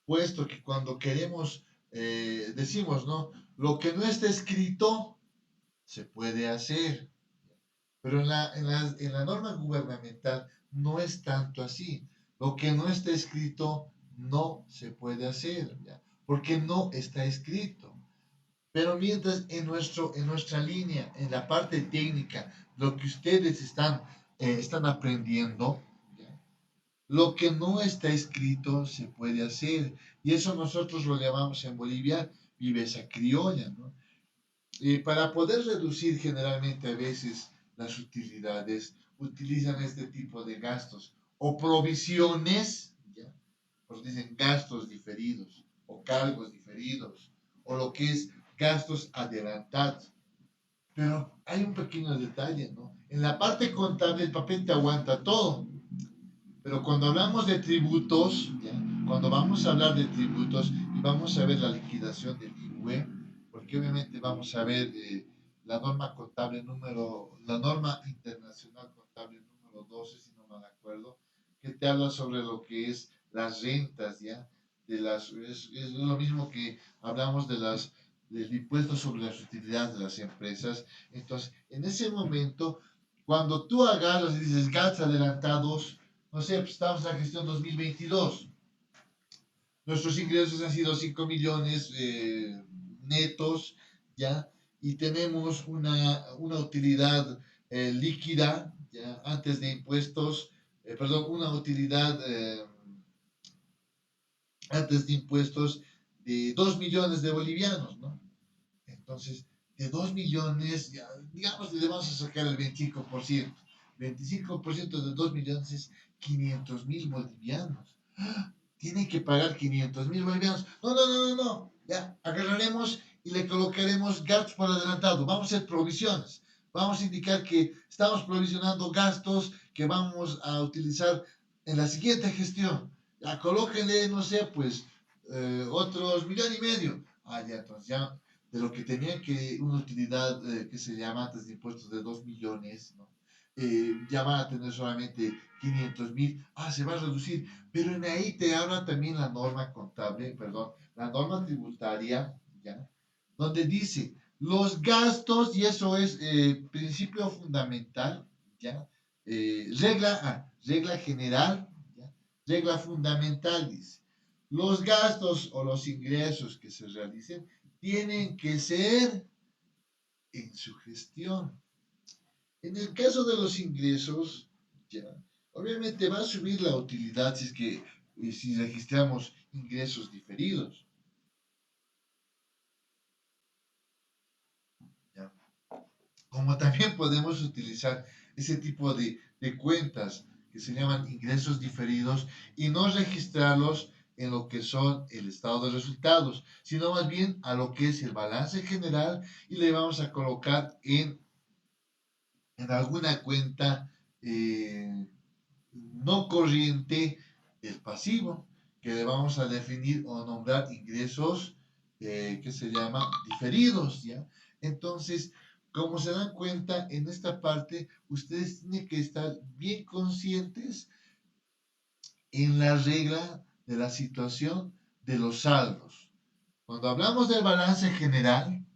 Puesto que cuando queremos, decimos, ¿no? Lo que no está escrito se puede hacer, pero en la norma gubernamental no es tanto así. Lo que no está escrito no se puede hacer, ¿ya? Porque no está escrito. Pero mientras en nuestra línea, en la parte técnica, lo que ustedes están aprendiendo, ¿ya? Lo que no está escrito se puede hacer. Y eso nosotros lo llamamos en Bolivia viveza criolla, ¿no? Para poder reducir generalmente a veces las utilidades, utilizan este tipo de gastos o provisiones, ¿ya? Pues dicen gastos diferidos o cargos diferidos o lo que es gastos adelantados. Pero hay un pequeño detalle, ¿no? En la parte contable el papel te aguanta todo, Pero cuando hablamos de tributos, ¿ya? Cuando vamos a hablar de tributos y vamos a ver la liquidación del IVE, porque obviamente vamos a ver la norma internacional contable número 12, si no mal acuerdo, que te habla sobre lo que es las rentas, ¿ya? Es lo mismo que hablamos del impuesto sobre las utilidades de las empresas. Entonces, en ese momento, cuando tú agarras y dices gastos adelantados, no sé, pues estamos en la gestión 2022. Nuestros ingresos han sido 5 millones netos, ¿ya? Y tenemos una utilidad líquida, ¿ya? Antes de impuestos, perdón, una utilidad antes de impuestos de 2 millones de bolivianos, ¿no? Entonces, de 2 millones, ya, digamos, le vamos a sacar el 25%. 25% de 2 millones es 500.000 bolivianos. Tienen que pagar 500.000 bolivianos. No, no, no, no, no. Ya, agarraremos y le colocaremos gastos por adelantado. Vamos a hacer provisiones. Vamos a indicar que estamos provisionando gastos que vamos a utilizar en la siguiente gestión. Ya, colóquenle, no sé, pues, otros 1.500.000. Ah, ya, entonces ya de lo que tenían que una utilidad que se llama antes de impuestos de 2 millones, ¿no? Ya van a tener solamente 500.000. Ah, se va a reducir. Pero en ahí te habla también la norma contable, perdón, la norma tributaria, ¿ya? Donde dice los gastos, y eso es principio fundamental, ¿ya? Regla general, ¿ya? Regla fundamental, dice. Los gastos o los ingresos que se realicen tienen que ser en su gestión. En el caso de los ingresos, ya, obviamente va a subir la utilidad si es que si registramos ingresos diferidos. ¿Ya? Como también podemos utilizar ese tipo de cuentas que se llaman ingresos diferidos y no registrarlos en lo que son el estado de resultados, sino más bien a lo que es el balance general y le vamos a colocar en alguna cuenta no corriente el pasivo, que le vamos a definir o nombrar ingresos que se llama diferidos, ¿ya? Entonces, como se dan cuenta, en esta parte ustedes tienen que estar bien conscientes en la regla de la situación de los saldos. Cuando hablamos del balance general,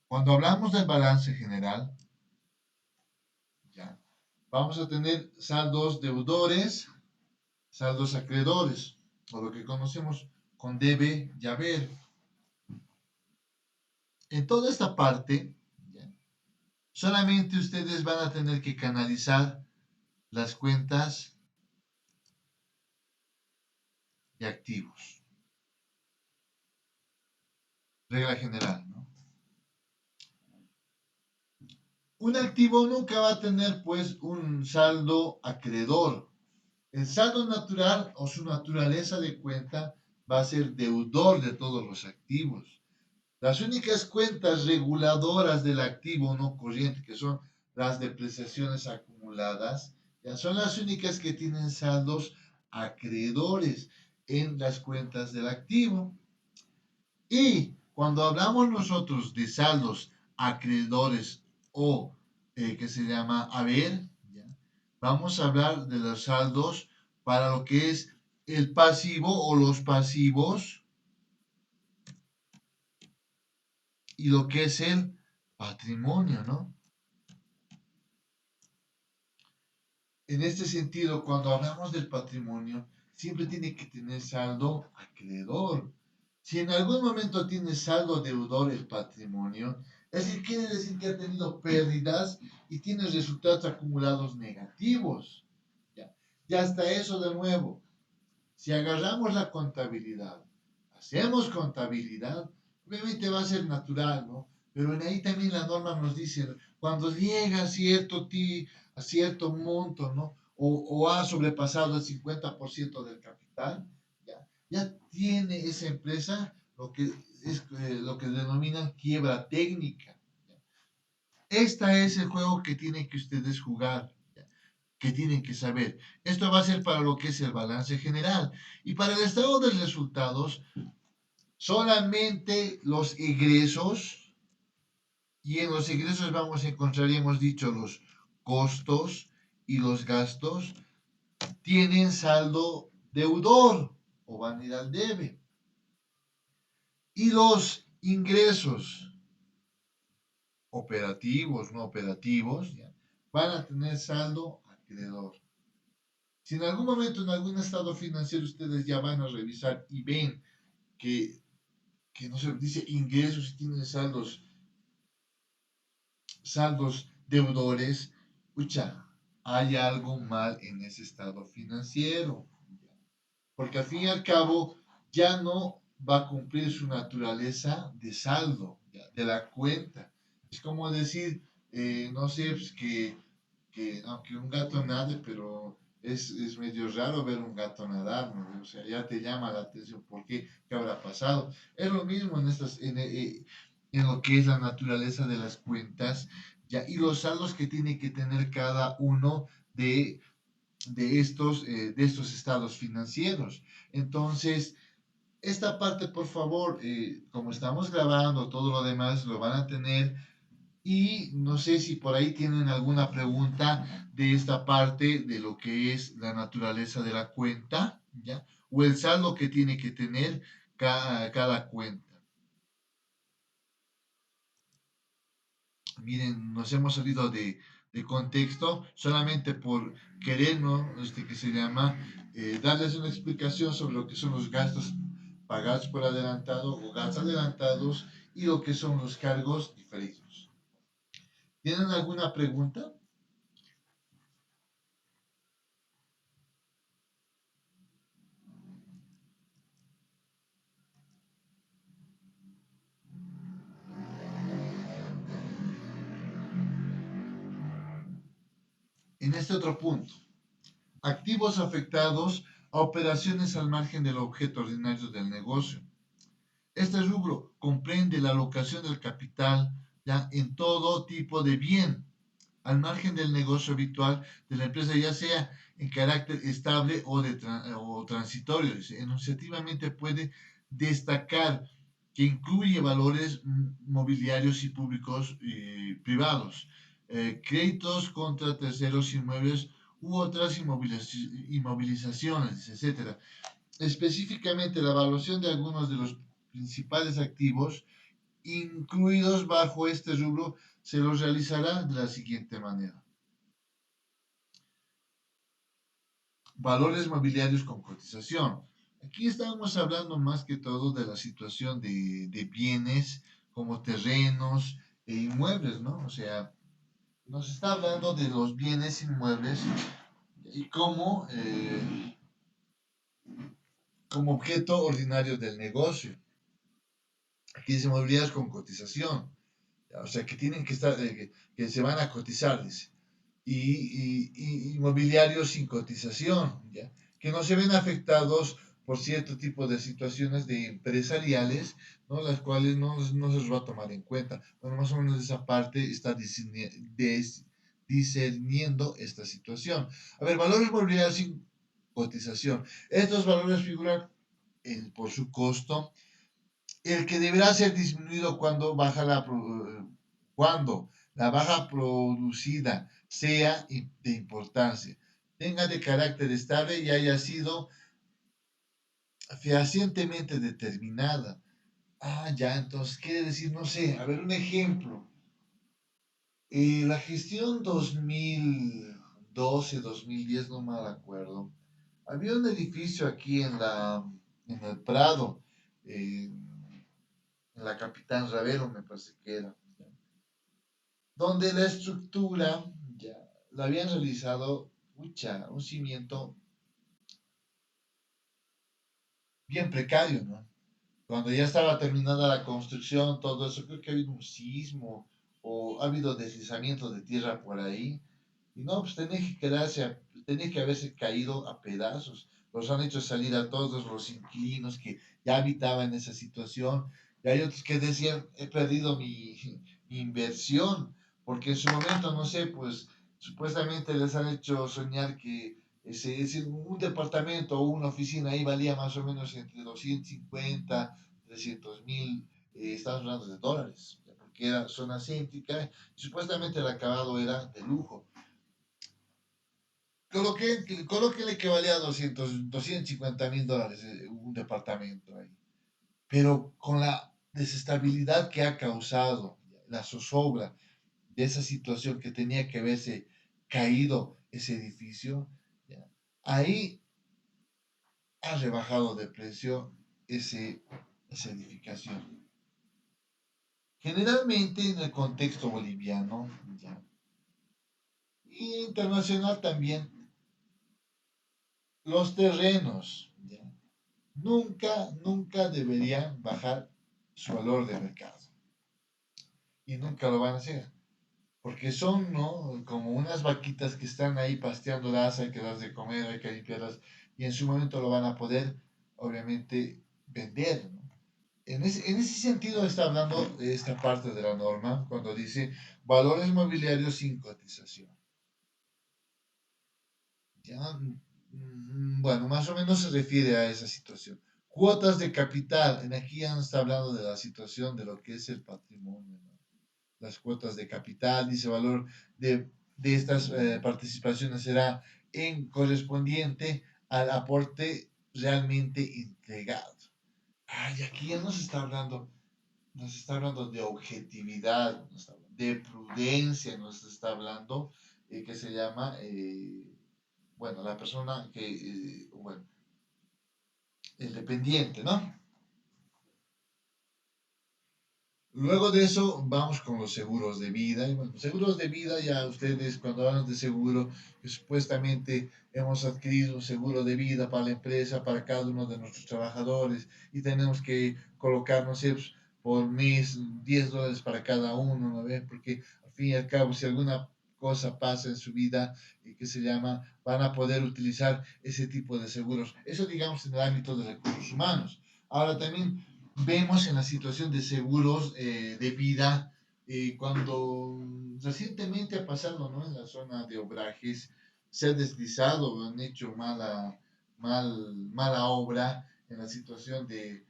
cuando hablamos del balance general, ¿ya? Vamos a tener saldos deudores, saldos acreedores, o lo que conocemos con debe y haber. En toda esta parte, ¿ya? Solamente ustedes van a tener que canalizar las cuentas de activos. Regla general, ¿no? Un activo nunca va a tener pues un saldo acreedor. El saldo natural o su naturaleza de cuenta va a ser deudor de todos los activos. Las únicas cuentas reguladoras del activo no corriente, que son las depreciaciones acumuladas, ya son las únicas que tienen saldos acreedores en las cuentas del activo. Y cuando hablamos nosotros de saldos acreedores o que se llama haber, ¿ya? Vamos a hablar de los saldos para lo que es el pasivo o los pasivos y lo que es el patrimonio, ¿no? En este sentido, cuando hablamos del patrimonio, siempre tiene que tener saldo acreedor. Si en algún momento tiene saldo deudor el patrimonio, es decir, quiere decir que ha tenido pérdidas y tiene resultados acumulados negativos. ¿Ya? Y hasta eso de nuevo, si agarramos la contabilidad hacemos contabilidad, obviamente va a ser natural, ¿no? Pero en ahí también la norma nos dice, cuando llega a a cierto monto, ¿no? O ha sobrepasado el 50% del capital, ya tiene esa empresa lo que denominan quiebra técnica. Este es el juego que tienen que ustedes jugar, que tienen que saber. Esto va a ser para lo que es el balance general. Y para el estado de resultados, solamente los egresos, y en los egresos vamos a encontrar, ya hemos dicho, los costos y los gastos, tienen saldo deudor o van a ir al debe. Y los ingresos operativos, no operativos, van a tener saldo acreedor. Si en algún momento, en algún estado financiero, ustedes ya van a revisar y ven que, que no se dice ingresos y tienen saldos deudores, escucha, hay algo mal en ese estado financiero. Porque al fin y al cabo ya no va a cumplir su naturaleza de saldo, de la cuenta. Es como decir, no sé, pues que aunque un gato nade, pero es medio raro ver un gato nadar, ¿no? O sea, ya te llama la atención por qué, qué habrá pasado. Es lo mismo en lo que es la naturaleza de las cuentas, ya, y los saldos que tiene que tener cada uno de de estos estados financieros. Entonces, esta parte, por favor, como estamos grabando, todo lo demás lo van a tener y no sé si por ahí tienen alguna pregunta de esta parte de lo que es la naturaleza de la cuenta, ¿ya? O el saldo que tiene que tener cada cuenta. Miren, nos hemos salido de contexto solamente por querer, ¿no? Que se llama, darles una explicación sobre lo que son los gastos pagados por adelantado o gastos adelantados y lo que son los cargos diferidos. ¿Tienen alguna pregunta? En este otro punto, activos afectados a operaciones al margen del objeto ordinario del negocio. Este rubro comprende la alocación del capital ya en todo tipo de bien, al margen del negocio habitual de la empresa, ya sea en carácter estable o transitorio. Enunciativamente puede destacar que incluye valores mobiliarios y públicos y privados, créditos contra terceros inmuebles u otras inmovilizaciones, etcétera. Específicamente, la evaluación de algunos de los principales activos incluidos bajo este rubro se los realizará de la siguiente manera. Valores mobiliarios con cotización. Aquí estamos hablando más que todo de la situación de bienes como terrenos e inmuebles, ¿no? O sea, nos está hablando de los bienes inmuebles y como objeto ordinario del negocio. Aquí dice mobiliarios con cotización. O sea, que tienen que estar, que se van a cotizar, dice. Y inmobiliarios sin cotización, ¿ya? Que no se ven afectados por cierto tipo de situaciones de empresariales, ¿no? Las cuales no se los va a tomar en cuenta. Bueno, más o menos esa parte está discerniendo esta situación. A ver, valores mobiliarios sin cotización. Estos valores figuran por su costo el que deberá ser disminuido cuando la baja producida sea de importancia, tenga de carácter estable y haya sido fehacientemente determinada. Ah, ya, entonces quiere decir, no sé, a ver, un ejemplo. La gestión 2012-2010, no me acuerdo. Había un edificio aquí en el Prado, en la Capitán Ravelo, me parece que era, donde la estructura ya la habían realizado, pucha, un cimiento bien precario, ¿no? Cuando ya estaba terminada la construcción, todo eso, creo que ha habido un sismo o ha habido deslizamiento de tierra por ahí. Y no, pues tenía que haberse caído a pedazos. Los han hecho salir a todos los inquilinos que ya habitaban esa situación. Y hay otros que decían, he perdido mi inversión, porque en su momento, no sé, pues supuestamente les han hecho soñar que un departamento o una oficina ahí valía más o menos entre 250, 300.000, estamos hablando de dólares, porque era zona céntrica, y supuestamente el acabado era de lujo. Colóquenle que valía 250.000 dólares un departamento ahí. Pero con la desestabilidad que ha causado, la zozobra de esa situación que tenía que haberse caído ese edificio, ¿ya? Ahí ha rebajado de precio esa edificación. Generalmente en el contexto boliviano, ¿ya? Y internacional también, los terrenos, ¿ya? Nunca deberían bajar su valor de mercado. Y nunca lo van a hacer. Porque son, ¿no? Como unas vaquitas que están ahí pasteándolas, hay que darles de comer, hay que limpiarlas. Y en su momento lo van a poder, obviamente, vender, ¿no? En ese sentido está hablando de esta parte de la norma, cuando dice valores mobiliarios sin cotización. Ya, bueno, más o menos se refiere a esa situación. Cuotas de capital. En aquí ya no está hablando de la situación de lo que es el patrimonio, ¿no? Las cuotas de capital, dice valor de estas participaciones será en correspondiente al aporte realmente entregado. Ay, aquí ya nos está hablando de objetividad, de prudencia, nos está hablando, que se llama, bueno, la persona que, bueno, el dependiente, ¿no? Luego de eso vamos con los seguros de vida. Y bueno, seguros de vida, ya ustedes cuando hablan de seguro, que supuestamente hemos adquirido un seguro de vida para la empresa, para cada uno de nuestros trabajadores, y tenemos que colocar, no sé, pues, por mes $10 para cada uno, ¿no ves? Porque al fin y al cabo, si alguna cosa pasa en su vida, que se llama, van a poder utilizar ese tipo de seguros. Eso digamos en el ámbito de recursos humanos. Ahora también vemos en la situación de seguros de vida, cuando recientemente ha pasado, ¿no? En la zona de Obrajes, se ha deslizado, han hecho mala obra en la situación de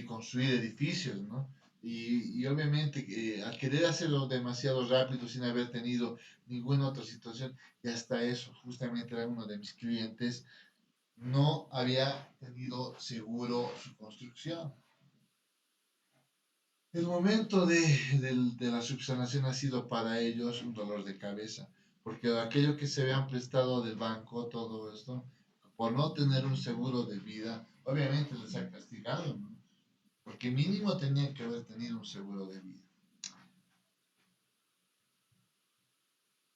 construir edificios, ¿no? Y obviamente al querer hacerlo demasiado rápido sin haber tenido ninguna otra situación, y hasta eso, justamente era uno de mis clientes, no había tenido seguro su construcción. El momento de la subsanación ha sido para ellos un dolor de cabeza, porque aquello que se habían prestado del banco, todo esto, por no tener un seguro de vida, obviamente les ha castigado, ¿no? Porque mínimo tenían que haber tenido un seguro de vida.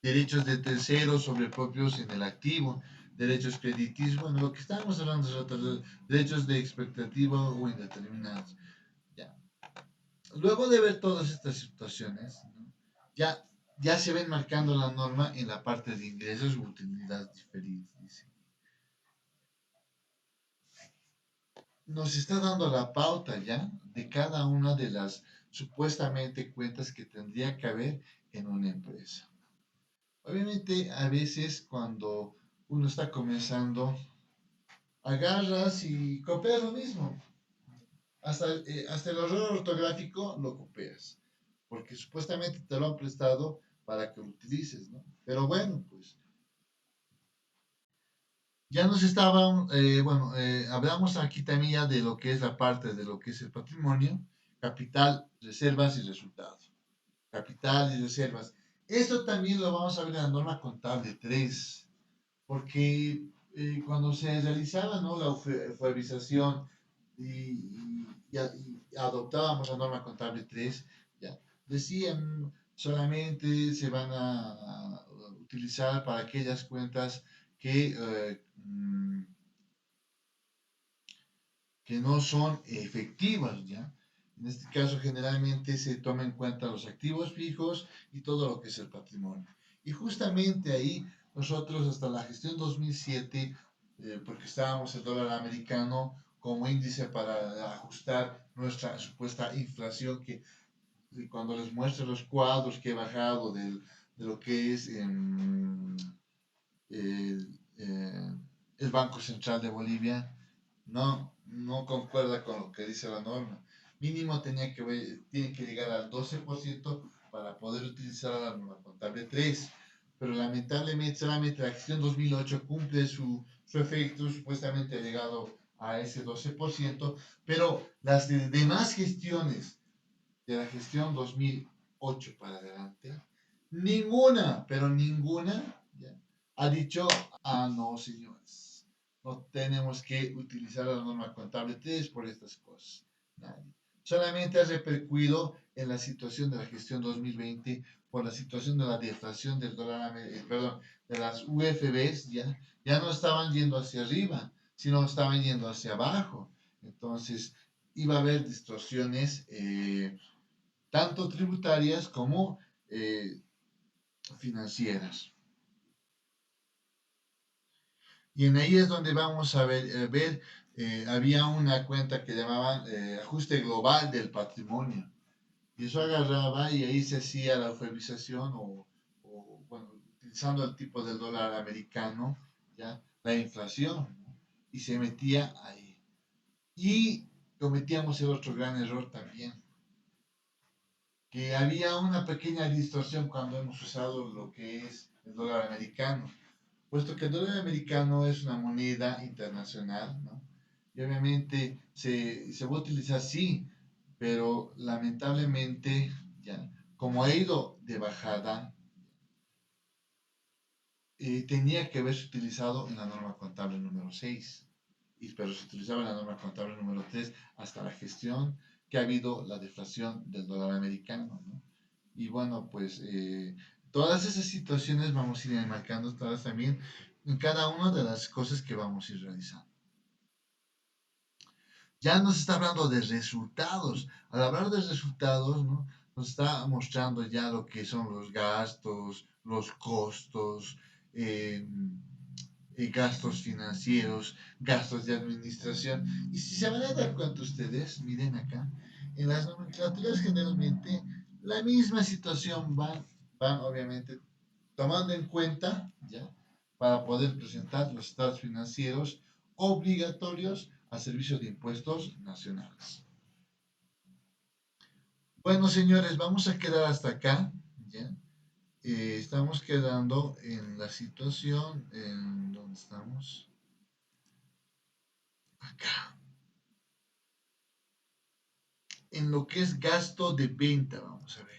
Derechos de terceros sobre propios en el activo, derechos crediticios, bueno, lo que estábamos hablando hace rato, derechos de expectativa o indeterminados. Ya. Luego de ver todas estas situaciones, ¿no? ya, ya se ven marcando la norma en la parte de ingresos u utilidades diferidas. Dice. Nos está dando la pauta ya de cada una de las supuestamente cuentas que tendría que haber en una empresa. Obviamente, a veces cuando uno está comenzando, agarras y copias lo mismo. Hasta el error ortográfico lo copias, porque supuestamente te lo han prestado para que lo utilices, ¿no? Pero bueno, pues ya nos estaban, bueno, hablamos aquí también ya de lo que es la parte de lo que es el patrimonio, capital, reservas y resultados. Capital y reservas. Esto también lo vamos a ver en la norma contable 3, porque cuando se realizaba, ¿no? La UFOEBización y adoptábamos la norma contable 3, ya, decían solamente se van a utilizar para aquellas cuentas que que no son efectivas, ¿ya? En este caso, generalmente se toma en cuenta los activos fijos y todo lo que es el patrimonio. Y justamente ahí, nosotros hasta la gestión 2007, porque estábamos el dólar americano como índice para ajustar nuestra supuesta inflación, que cuando les muestro los cuadros que he bajado de lo que es el, el Banco Central de Bolivia, no concuerda con lo que dice la norma. Mínimo tiene que llegar al 12% para poder utilizar la norma contable 3. Pero lamentablemente solamente la gestión 2008 cumple su efecto, supuestamente ha llegado a ese 12%, pero las demás gestiones de la gestión 2008 para adelante, ninguna, pero ninguna, ¿ya? Ha dicho, no, señores, no tenemos que utilizar la norma contable 3 por estas cosas. Nadie. Solamente ha repercutido en la situación de la gestión 2020 por la situación de la deflación del dólar, perdón, de las UFBs, ya no estaban yendo hacia arriba, sino estaban yendo hacia abajo. Entonces, iba a haber distorsiones tanto tributarias como financieras. Y en ahí es donde vamos a ver, había una cuenta que llamaban ajuste global del patrimonio. Y eso agarraba y ahí se hacía la eufemización bueno, utilizando el tipo del dólar americano, ¿ya? La inflación, ¿no? Y se metía ahí. Y cometíamos el otro gran error también, que había una pequeña distorsión cuando hemos usado lo que es el dólar americano, puesto que el dólar americano es una moneda internacional, ¿no? Y obviamente se va a utilizar, sí, pero lamentablemente, ya, como ha ido de bajada, tenía que haberse utilizado en la norma contable número 6, pero se utilizaba en la norma contable número 3 hasta la gestión que ha habido la deflación del dólar americano, ¿no? Y bueno, pues todas esas situaciones vamos a ir enmarcando todas también en cada una de las cosas que vamos a ir realizando. Ya nos está hablando de resultados. Al hablar de resultados, ¿no? Nos está mostrando ya lo que son los gastos, los costos, eh, gastos financieros, gastos de administración. Y si se van a dar cuenta ustedes, miren acá, en las nomenclaturas generalmente la misma situación van obviamente tomando en cuenta, ¿ya? Para poder presentar los estados financieros obligatorios a servicio de impuestos nacionales. Bueno, señores, vamos a quedar hasta acá, ¿ya? Estamos quedando en la situación en donde estamos. Acá. En lo que es gasto de venta, vamos a ver.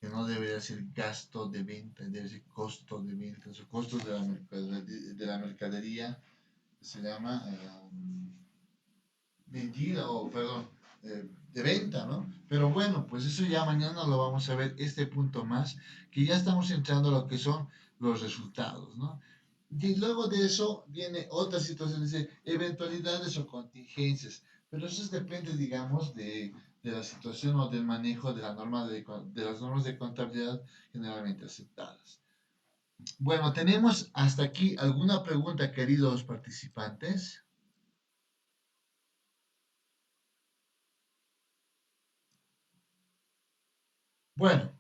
Que no debería ser gasto de venta, debe ser costo de venta. Los costos de la mercadería se llama vendida o, perdón, de venta, ¿no? Pero bueno, pues eso ya mañana lo vamos a ver, este punto más, que ya estamos entrando a lo que son los resultados, ¿no? Y luego de eso viene otra situación, dice eventualidades o contingencias, pero eso depende, digamos, de la situación o del manejo de, la norma de las normas de contabilidad generalmente aceptadas. Bueno, tenemos hasta aquí alguna pregunta, queridos participantes. Bueno,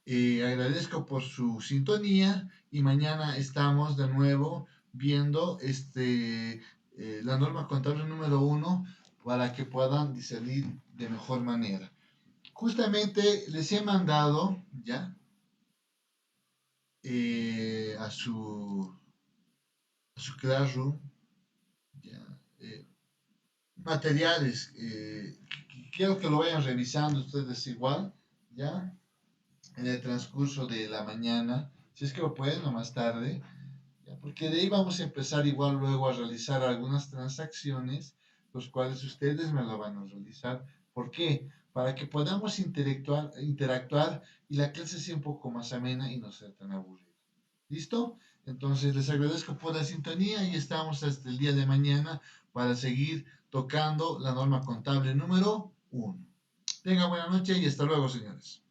agradezco por su sintonía y mañana estamos de nuevo viendo la norma contable número 1 para que puedan discernir de mejor manera. Justamente les he mandado ya a su Classroom ya, eh, materiales. Quiero que lo vayan revisando ustedes igual, ya en el transcurso de la mañana, si es que lo pueden o más tarde, ¿ya? Porque de ahí vamos a empezar igual luego a realizar algunas transacciones, los cuales ustedes me lo van a realizar. ¿Por qué? Para que podamos interactuar y la clase sea un poco más amena y no sea tan aburrida. ¿Listo? Entonces les agradezco por la sintonía y estamos hasta el día de mañana para seguir tocando la norma contable número 1. Tenga buena noche y hasta luego, señores.